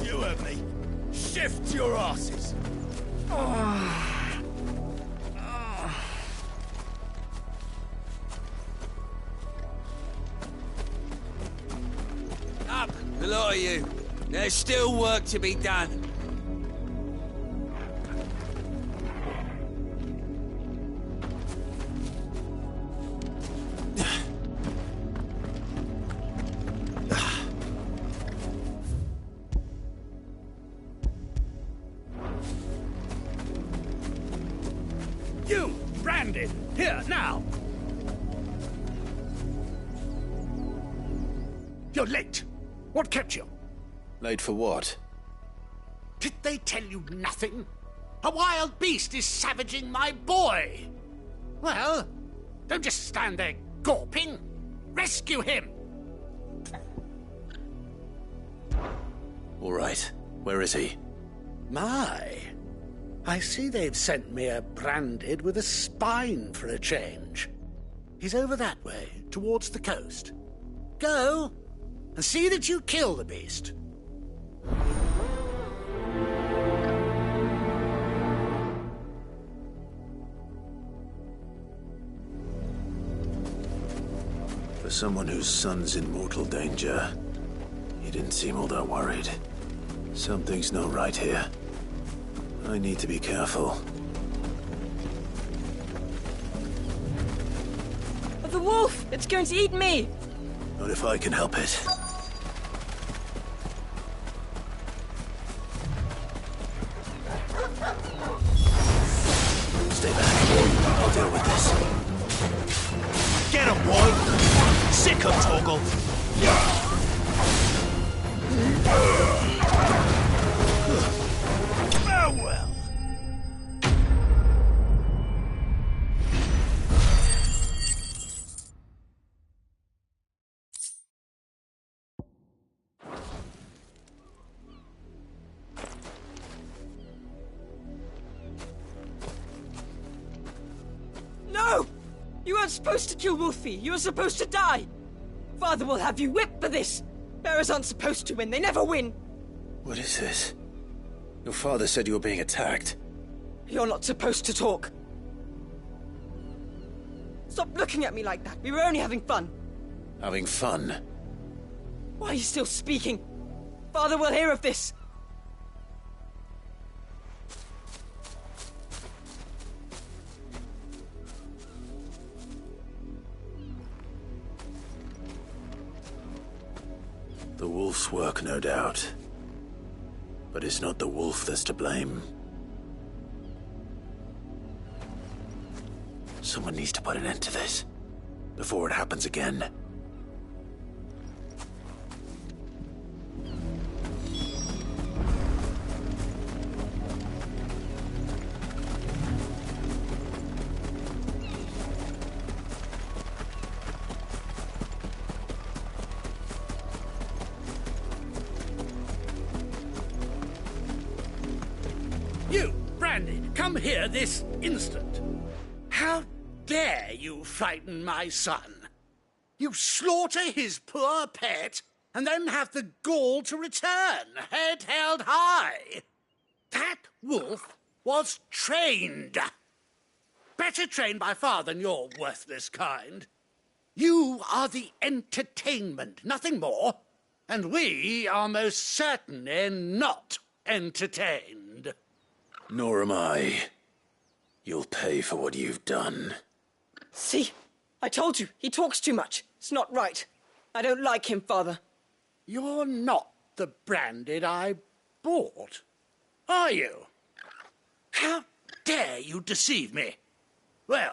You heard me. Shift your asses. Up, the lot of you. There's still work to be done. You, Brandon, here, now! You're late. What kept you? Late for what? Did they tell you nothing? A wild beast is savaging my boy! Well, don't just stand there gawping. Rescue him! All right. Where is he? My, I see they've sent me a branded with a spine for a change. He's over that way, towards the coast. Go, and see that you kill the beast. For someone whose son's in mortal danger, he didn't seem all that worried. Something's not right here. I need to be careful. The wolf! It's going to eat me! Not if I can help it. Stay back. I'll deal with this. Get him, boy! Sick him, Torgal! Farewell! No! You weren't supposed to kill Wolfie. You were supposed to die. Father will have you whipped for this. Bearers aren't supposed to win. They never win. What is this? Your father said you were being attacked. You're not supposed to talk. Stop looking at me like that. We were only having fun. Having fun? Why are you still speaking? Father will hear of this. The wolf's work, no doubt. But it's not the wolf that's to blame. Someone needs to put an end to this, before it happens again. You, Brandon, come here this instant. How dare you frighten my son? You slaughter his poor pet, and then have the gall to return, head held high. That wolf was trained. Better trained by far than your worthless kind. You are the entertainment, nothing more. And we are most certainly not entertained. Nor am I. You'll pay for what you've done. See? I told you. He talks too much. It's not right. I don't like him, Father. You're not the branded I bought, are you? How dare you deceive me? Well,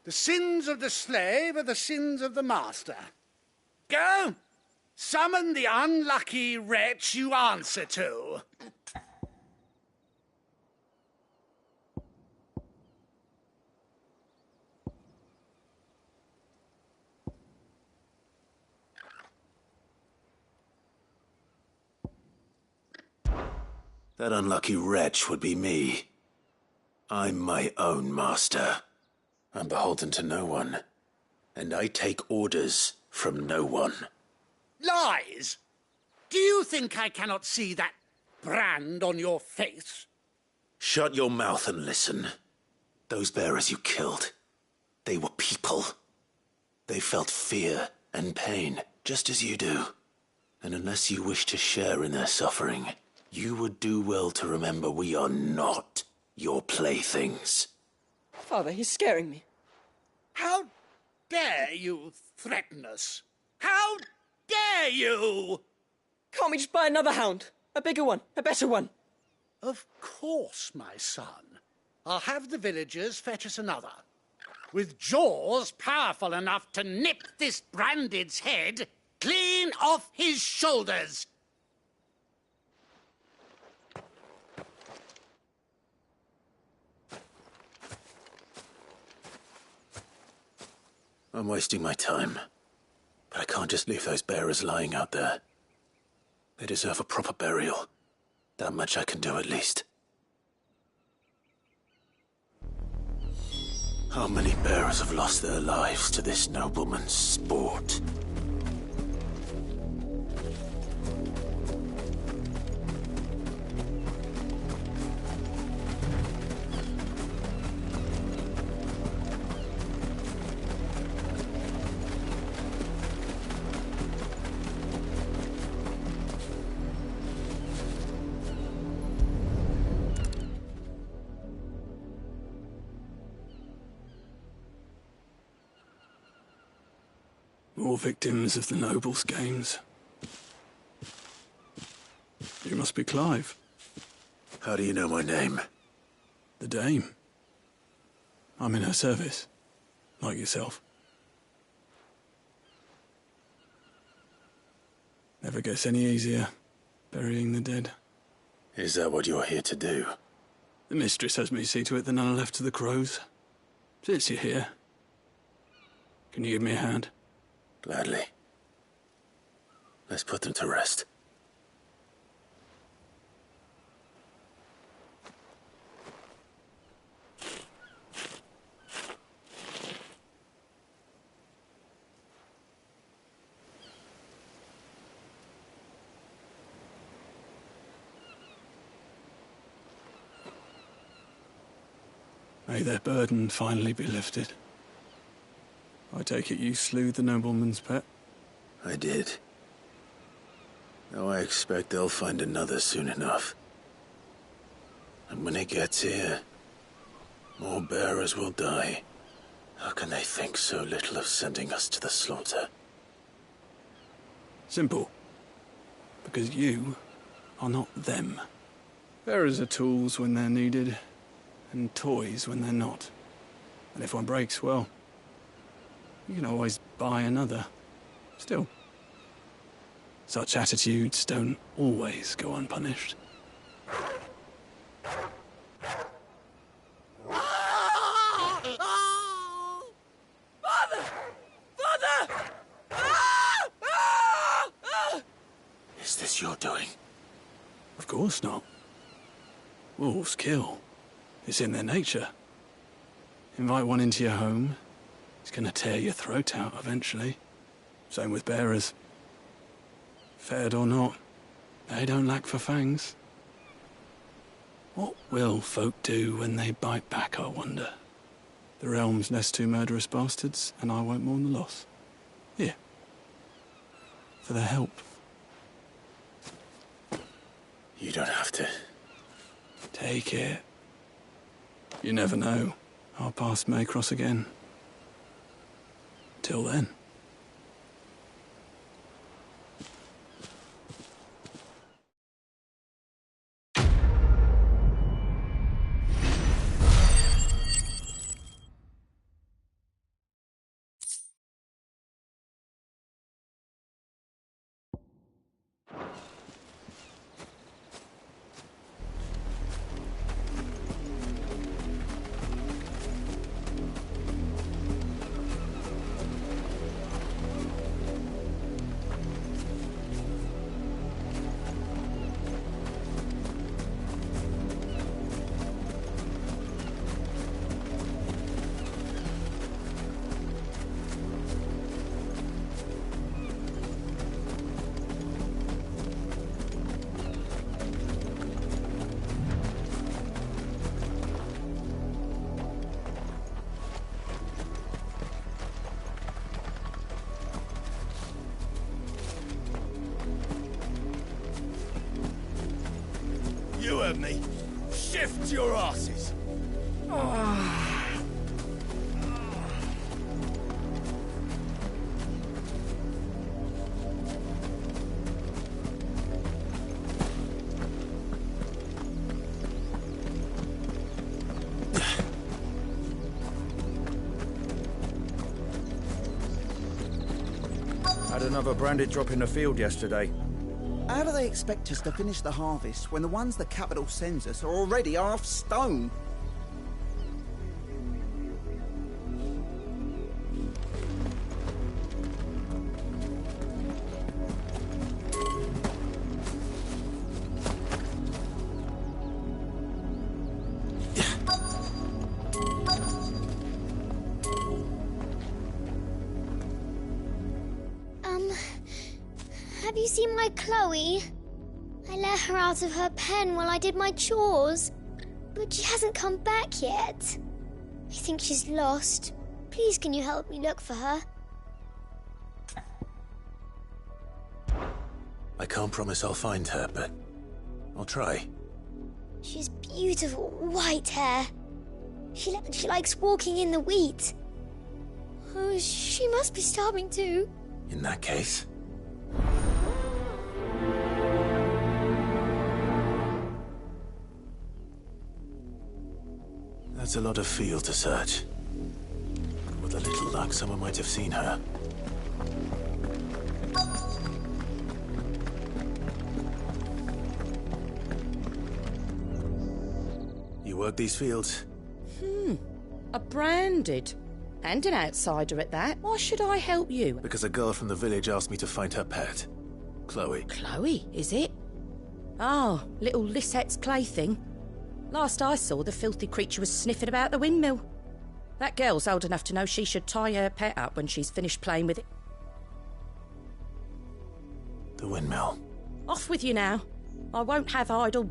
The sins of the slave are the sins of the master. Go! Summon the unlucky wretch you answer to. That unlucky wretch would be me. I'm my own master. I'm beholden to no one, and I take orders from no one. Lies! Do you think I cannot see that brand on your face? Shut your mouth and listen. Those bearers you killed, they were people. They felt fear and pain, just as you do. And unless you wish to share in their suffering, you would do well to remember we are not your playthings. Father, he's scaring me. How dare you threaten us? How dare you? Can't we just buy another hound? A bigger one, a better one. Of course, my son. I'll have the villagers fetch us another. With jaws powerful enough to nip this branded's head clean off his shoulders. I'm wasting my time, but I can't just leave those bearers lying out there. They deserve a proper burial. That much I can do at least. How many bearers have lost their lives to this nobleman's sport? More victims of the nobles' games. You must be Clive. How do you know my name? The Dame. I'm in her service, like yourself. Never gets any easier, burying the dead. Is that what you're here to do? The mistress has me see to it that none are left to the crows. Since you're here, can you give me a hand? Gladly. Let's put them to rest. May their burden finally be lifted. I take it you slew the nobleman's pet? I did. Now I expect they'll find another soon enough. And when it gets here, more bearers will die. How can they think so little of sending us to the slaughter? Simple. Because you are not them. Bearers are tools when they're needed, and toys when they're not. And if one breaks, well, you can always buy another. Still, such attitudes don't always go unpunished. Father! Father! Is this your doing? Of course not. Wolves kill. It's in their nature. Invite one into your home, it's gonna tear your throat out eventually. Same with bearers. Fed or not, they don't lack for fangs. What will folk do when they bite back, I wonder? The realm's less two murderous bastards, and I won't mourn the loss. Here. For their help. You don't have to. Take it. You never know. Our paths may cross again. Till then. of me. Shift your asses. Had another branded drop in the field yesterday. How do they expect us to finish the harvest when the ones the capital sends us are already half stone? Have you seen my Chloe? I let her out of her pen while I did my chores, but she hasn't come back yet. I think she's lost. Please, can you help me look for her? I can't promise I'll find her, but I'll try. She has beautiful white hair. She likes walking in the wheat. Oh, she must be starving too. In that case... That's a lot of field to search. With a little luck, someone might have seen her. You work these fields? A branded. And an outsider at that. Why should I help you? Because a girl from the village asked me to find her pet. Chloe. Chloe, is it? Oh, little Lisette's plaything. Last I saw, the filthy creature was sniffing about the windmill. That girl's old enough to know she should tie her pet up when she's finished playing with it. The windmill. Off with you now. I won't have idle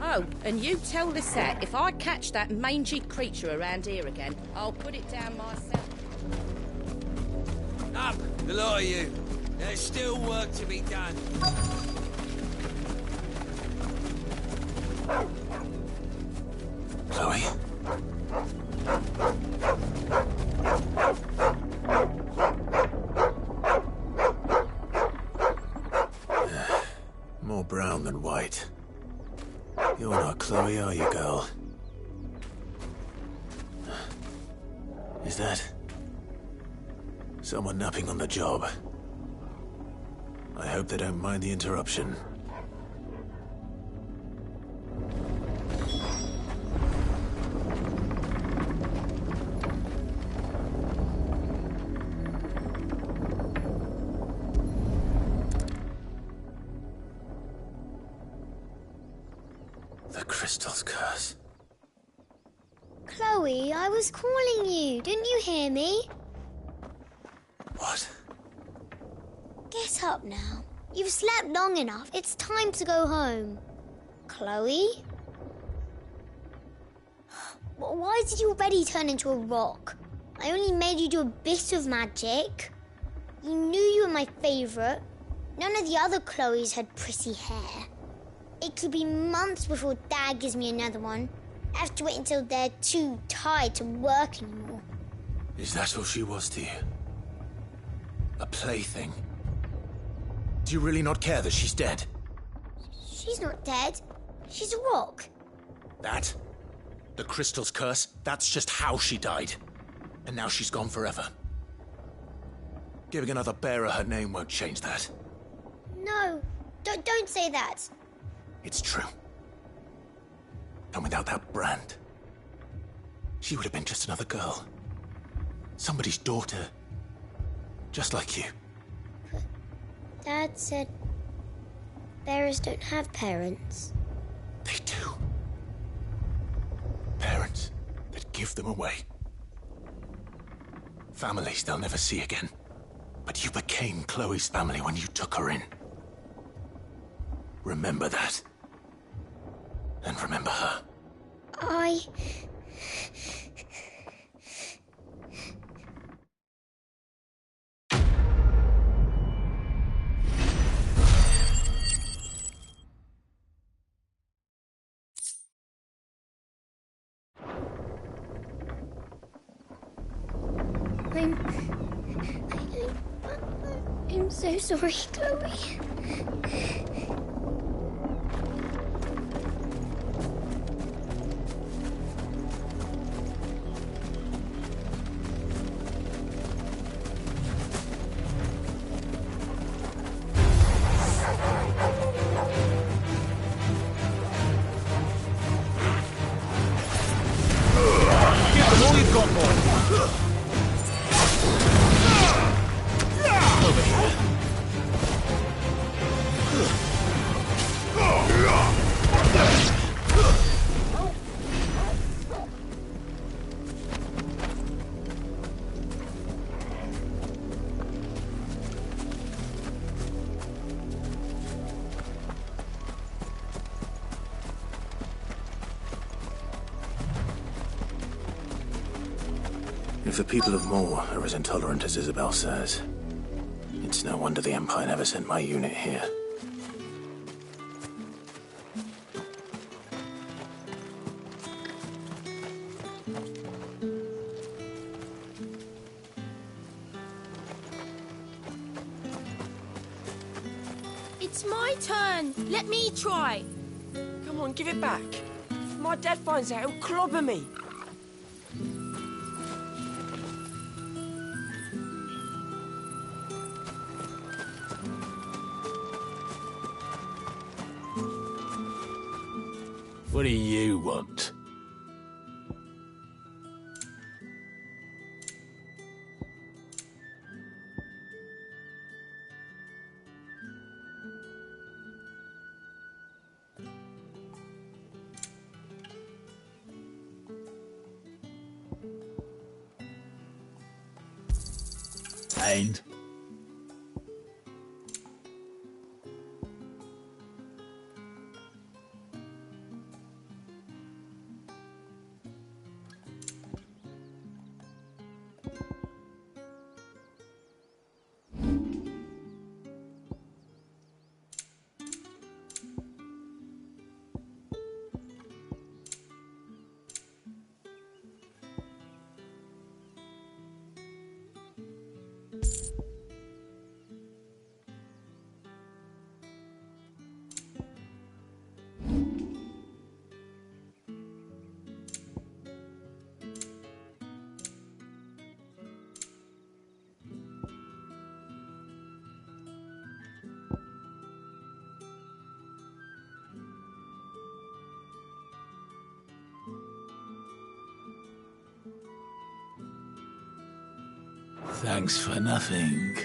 Oh, and you tell Lisette, if I catch that mangy creature around here again, I'll put it down myself. Up, the lot of you. There's still work to be done. Chloe? More brown than white. You're not Chloe, are you, girl? Is that... someone napping on the job? I hope they don't mind the interruption. The crystal's curse. Chloe, I was calling you. Didn't you hear me? What? Get up now. You've slept long enough. It's time to go home. Chloe? Why did you already turn into a rock? I only made you do a bit of magic. You knew you were my favourite. None of the other Chloes had pretty hair. It could be months before Dad gives me another one. I have to wait until they're too tired to work anymore. Is that all she was to you? A plaything? Do you really not care that she's dead? She's not dead. She's a rock. That? The crystal's curse? That's just how she died. And now she's gone forever. Giving another bearer her name won't change that. No, don't say that. It's true. And without that brand, she would have been just another girl. Somebody's daughter. Just like you. But Dad said bearers don't have parents. They do. Parents that give them away. Families they'll never see again. But you became Chloe's family when you took her in. Remember that. And remember her. I'm so sorry, Chloe. Give them all you've got, boy. Over here. If the people of Moor are as intolerant as Isabel says, it's no wonder the Empire never sent my unit here. It's my turn. Let me try. Come on, give it back. If my dad finds out, he'll clobber me. What do you want? And? Thanks for nothing.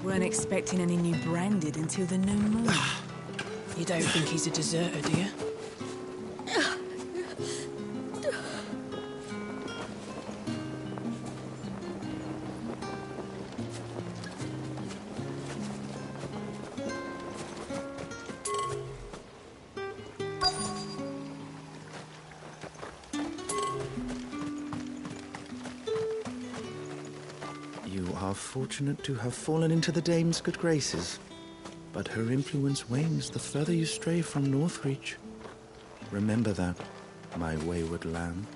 Weren't expecting any new branded until the new moon. You don't think he's a deserter, do you? You are fortunate to have fallen into the dame's good graces, but her influence wanes the further you stray from Northreach. Remember that, my wayward lamb.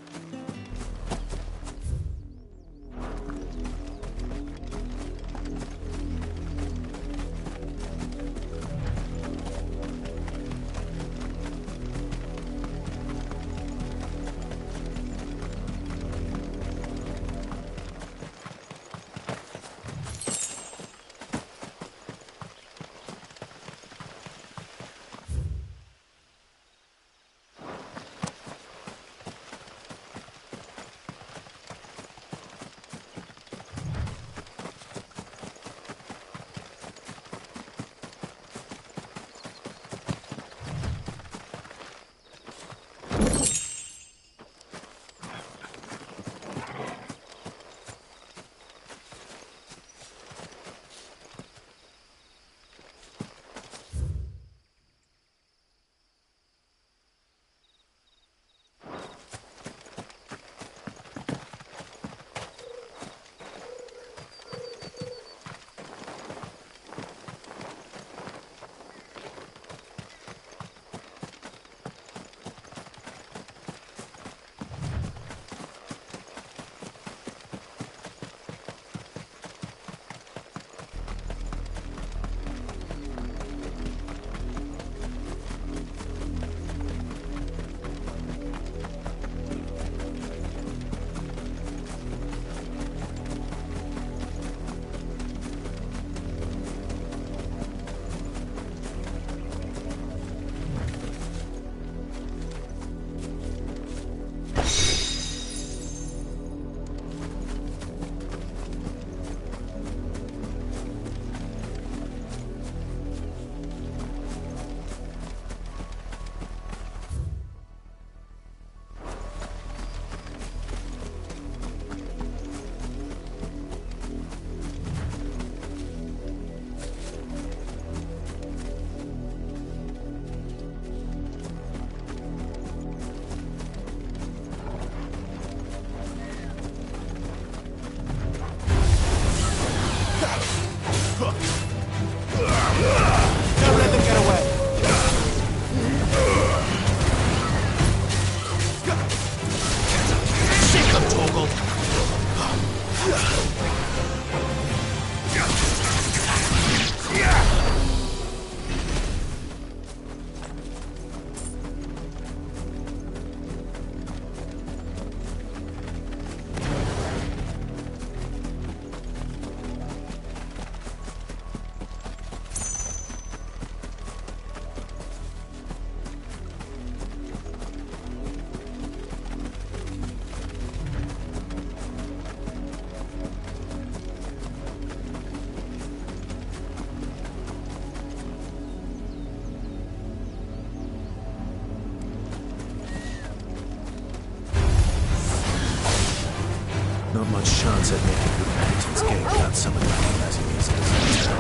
Not much chance I'd make a good penitence game without someone recognizing me as a deserter.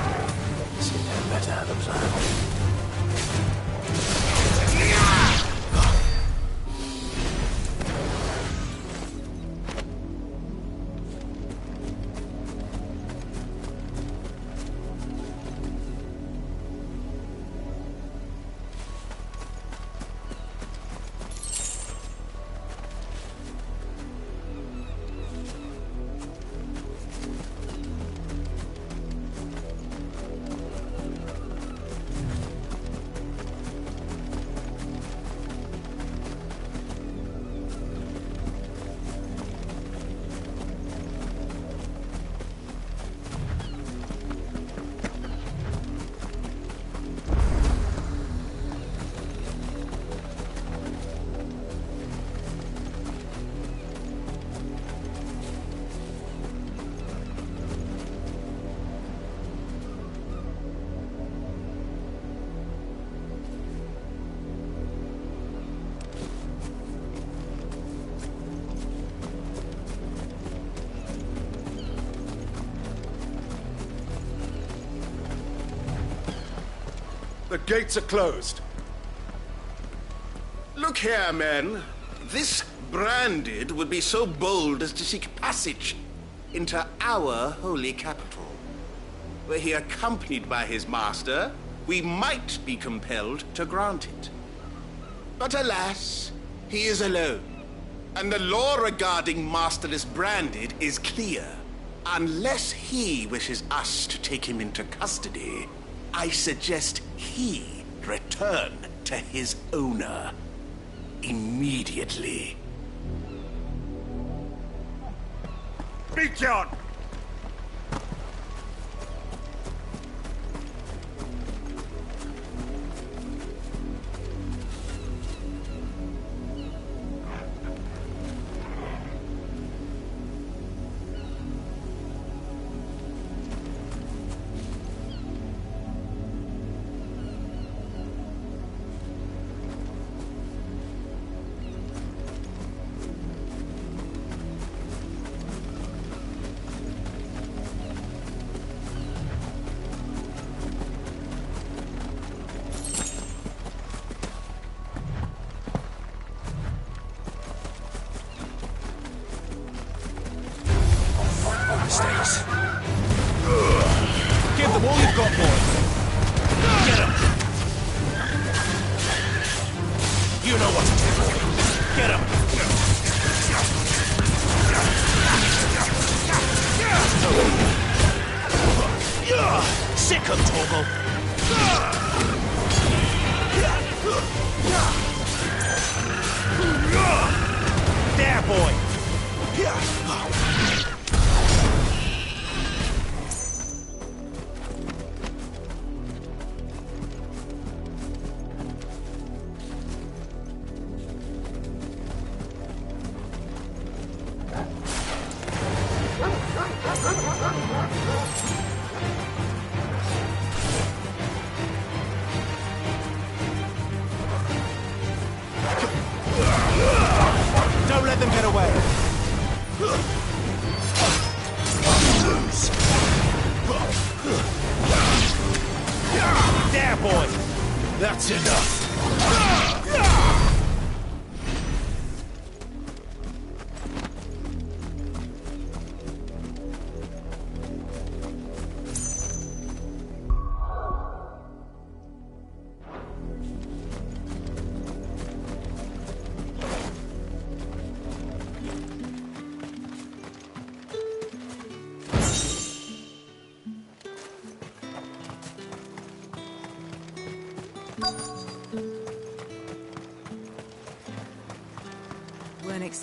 So you'd better have a plan. The gates are closed. Look here, men. This Branded would be so bold as to seek passage into our holy capital. Were he accompanied by his master, we might be compelled to grant it. But alas, he is alone. And the law regarding masterless Branded is clear. Unless he wishes us to take him into custody, I suggest he return to his owner immediately. Be John! Stays. Give them all you've got, boys. Get them. You know what to do. Get them. Sick 'em, Torgal. There, boy. Don't let them get away. There, boy. That's enough.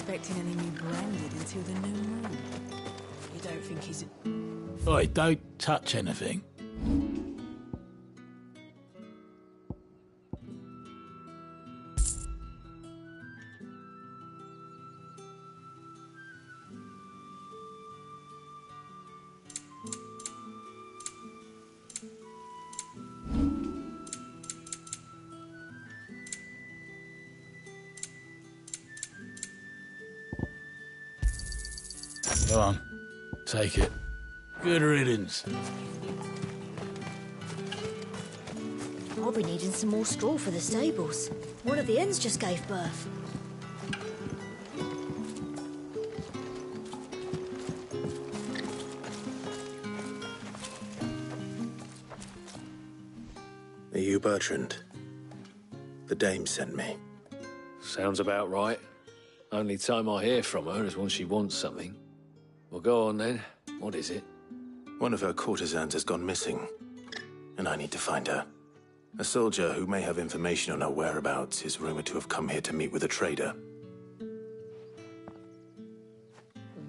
expecting any new branded until the new moon. You don't think he's... Oi, don't touch anything. Go on, take it. Good riddance. I'll be needing some more straw for the stables. One of the hens just gave birth. Are you Bertrand? The dame sent me. Sounds about right. Only time I hear from her is when she wants something. Well, go on then. What is it? One of her courtesans has gone missing, and I need to find her. A soldier who may have information on her whereabouts is rumored to have come here to meet with a trader.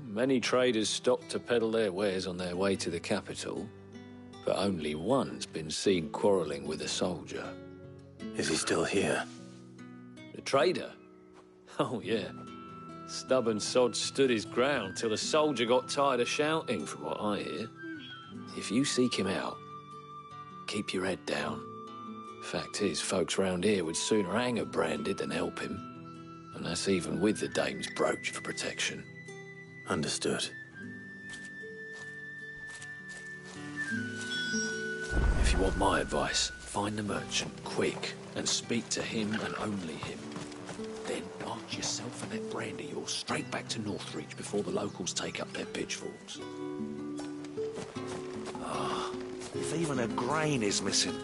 Many traders stop to peddle their wares on their way to the capital, but only one's been seen quarrelling with a soldier. Is he still here? The trader? Oh, yeah. Stubborn sod stood his ground till the soldier got tired of shouting, from what I hear. If you seek him out, keep your head down. Fact is, folks round here would sooner hang a branded than help him. And that's even with the dame's brooch for protection. Understood. If you want my advice, find the merchant quick and speak to him and only him. Then march yourself and that brandy yours straight back to Northreach before the locals take up their pitchforks. If even a grain is missing,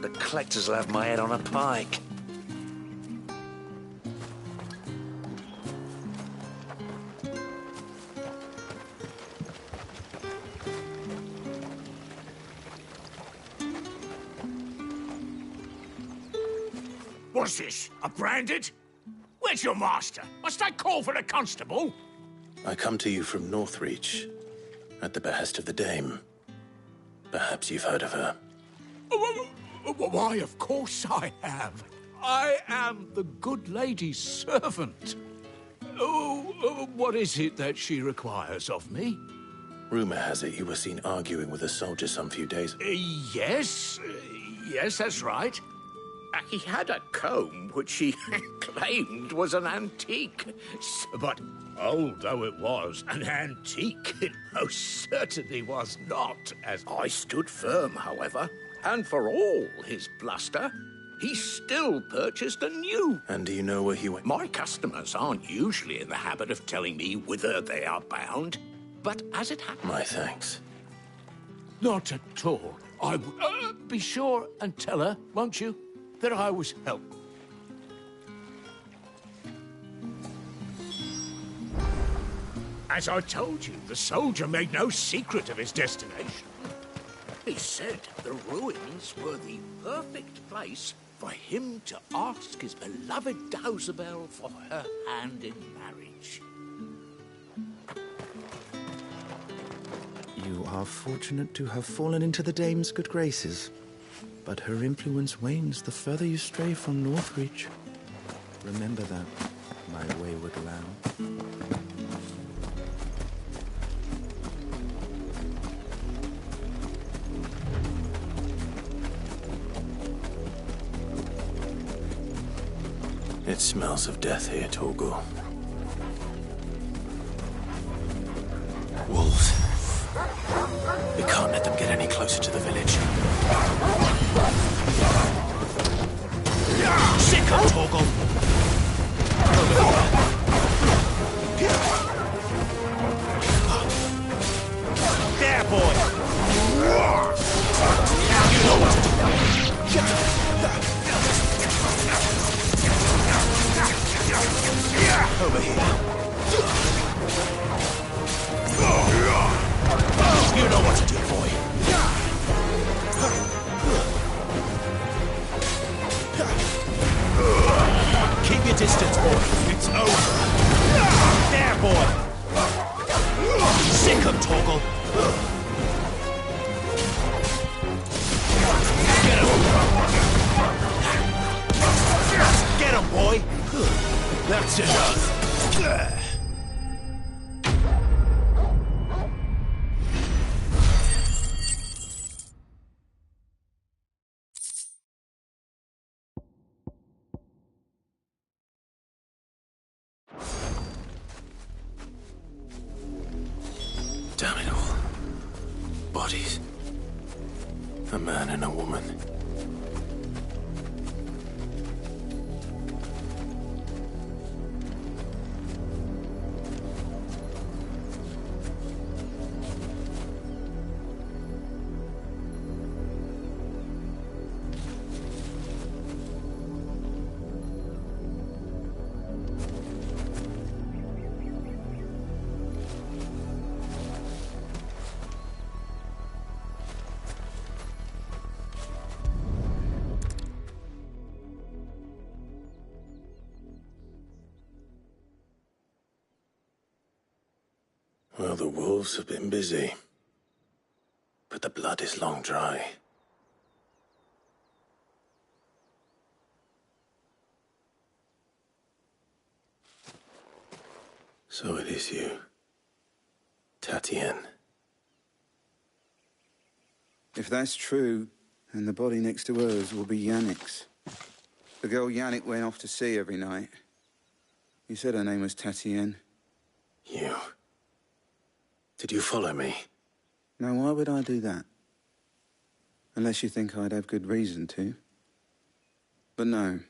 the collectors will have my head on a pike. What's this? A branded? Where's your master? Must I call for the constable? I come to you from Northreach, at the behest of the dame. Perhaps you've heard of her. Why, of course I have. I am the good lady's servant. What is it that she requires of me? Rumor has it you were seen arguing with a soldier some few days. Yes, that's right. He had a comb which he claimed was an antique. But although it was an antique, it most certainly was not. As I stood firm, however, and for all his bluster, he still purchased a new. And do you know where he went? My customers aren't usually in the habit of telling me whither they are bound, but as it happened... My thanks. Not at all. I would be sure and tell her, won't you, that I was helped. As I told you, the soldier made no secret of his destination. He said the ruins were the perfect place for him to ask his beloved Dausabel for her hand in marriage. You are fortunate to have fallen into the dame's good graces. But her influence wanes the further you stray from Northreach. Remember that, my wayward lamb. It smells of death here, Torgal. Wolves. We can't let them get any closer to the village. Sick of Torgal! There, boy! You know what to do. Over here. You know what to do, boy. Torgal. Get him, boy! That's enough. Damn it all. Bodies. A man and a woman. Well, the wolves have been busy, but the blood is long dry. So it is you, Tatienne. If that's true, then the body next to hers will be Yannick's. The girl Yannick went off to sea every night. You said her name was Tatienne. You. Did you follow me? Now, why would I do that? Unless you think I'd have good reason to. But no.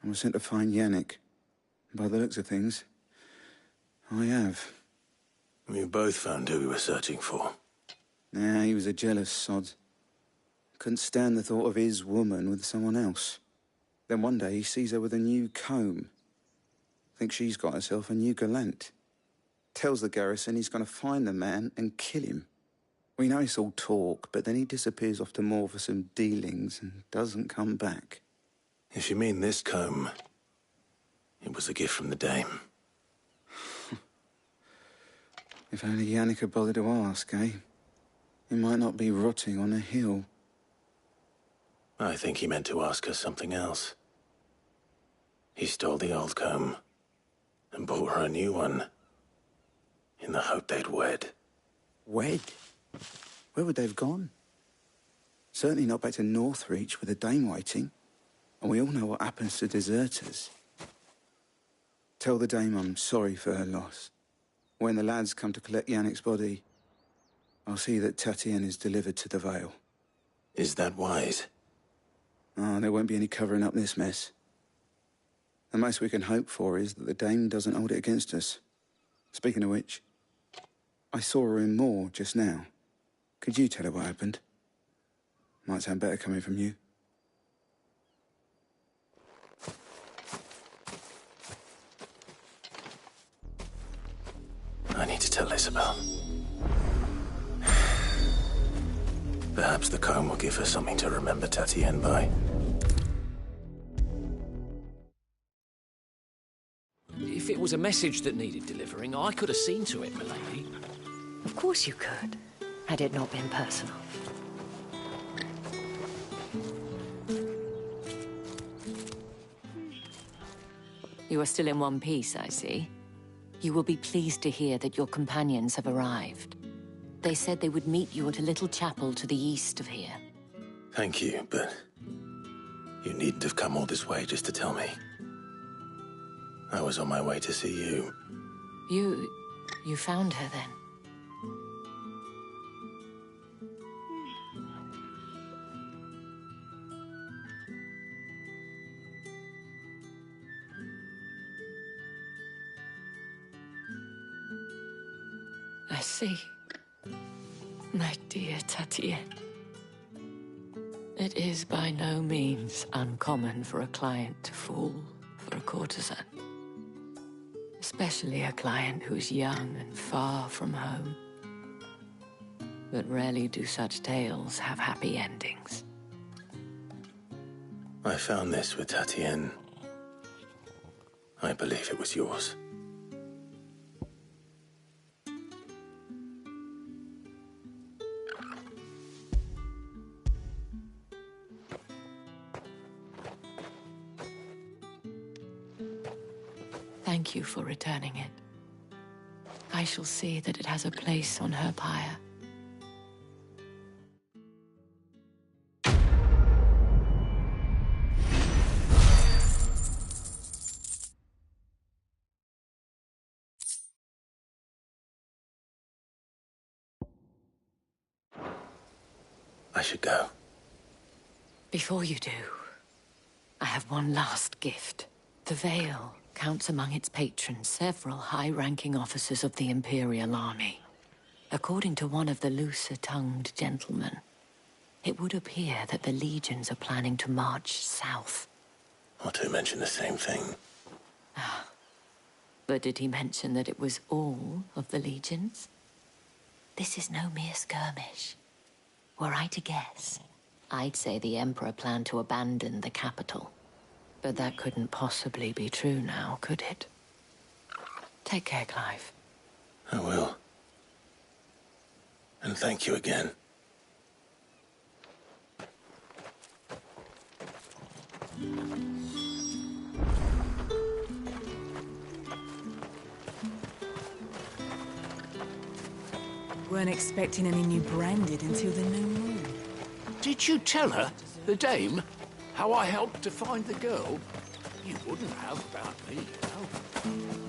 I was sent to find Yannick. By the looks of things, I have. We both found who we were searching for. Nah, he was a jealous sod. Couldn't stand the thought of his woman with someone else. Then one day he sees her with a new comb. Thinks she's got herself a new gallant. Tells the garrison he's going to find the man and kill him. We know it's all talk, but then he disappears off to Moor for some dealings and doesn't come back. If you mean this comb, it was a gift from the dame. If only Yannick had bothered to ask, eh? He might not be rotting on a hill. I think he meant to ask her something else. He stole the old comb and bought her a new one in the hope they'd wed. Wed? Where would they have gone? Certainly not back to Northreach with a dame waiting. And we all know what happens to deserters. Tell the dame I'm sorry for her loss. When the lads come to collect Yannick's body, I'll see that Tatienne is delivered to the Vale. Is that wise? Oh, there won't be any covering up this mess. The most we can hope for is that the dame doesn't hold it against us. Speaking of which, I saw her in Moor just now. Could you tell her what happened? Might sound better coming from you. I need to tell Isabel. Perhaps the comb will give her something to remember Tatienne by. If it was a message that needed delivering, I could have seen to it, milady. Of course you could, had it not been personal. You are still in one piece, I see. You will be pleased to hear that your companions have arrived. They said they would meet you at a little chapel to the east of here. Thank you, but you needn't have come all this way just to tell me. I was on my way to see you. You found her then? I see. My dear Tatienne. It is by no means uncommon for a client to fall for a courtesan. Especially a client who's young and far from home. But rarely do such tales have happy endings. I found this with Tatienne. I believe it was yours. Thank you for returning it. I shall see that it has a place on her pyre. I should go. Before you do, I have one last gift. The Veil counts among its patrons several high-ranking officers of the Imperial Army. According to one of the looser-tongued gentlemen, it would appear that the legions are planning to march south. Or to mention the same thing. But did he mention that it was all of the legions? This is no mere skirmish. Were I to guess, I'd say the Emperor planned to abandon the capital. But that couldn't possibly be true now, could it? Take care, Clive. I will. And thank you again. Weren't expecting any new branded until the new moon. Did you tell her, the dame, how I helped to find the girl? You wouldn't have about me, you know.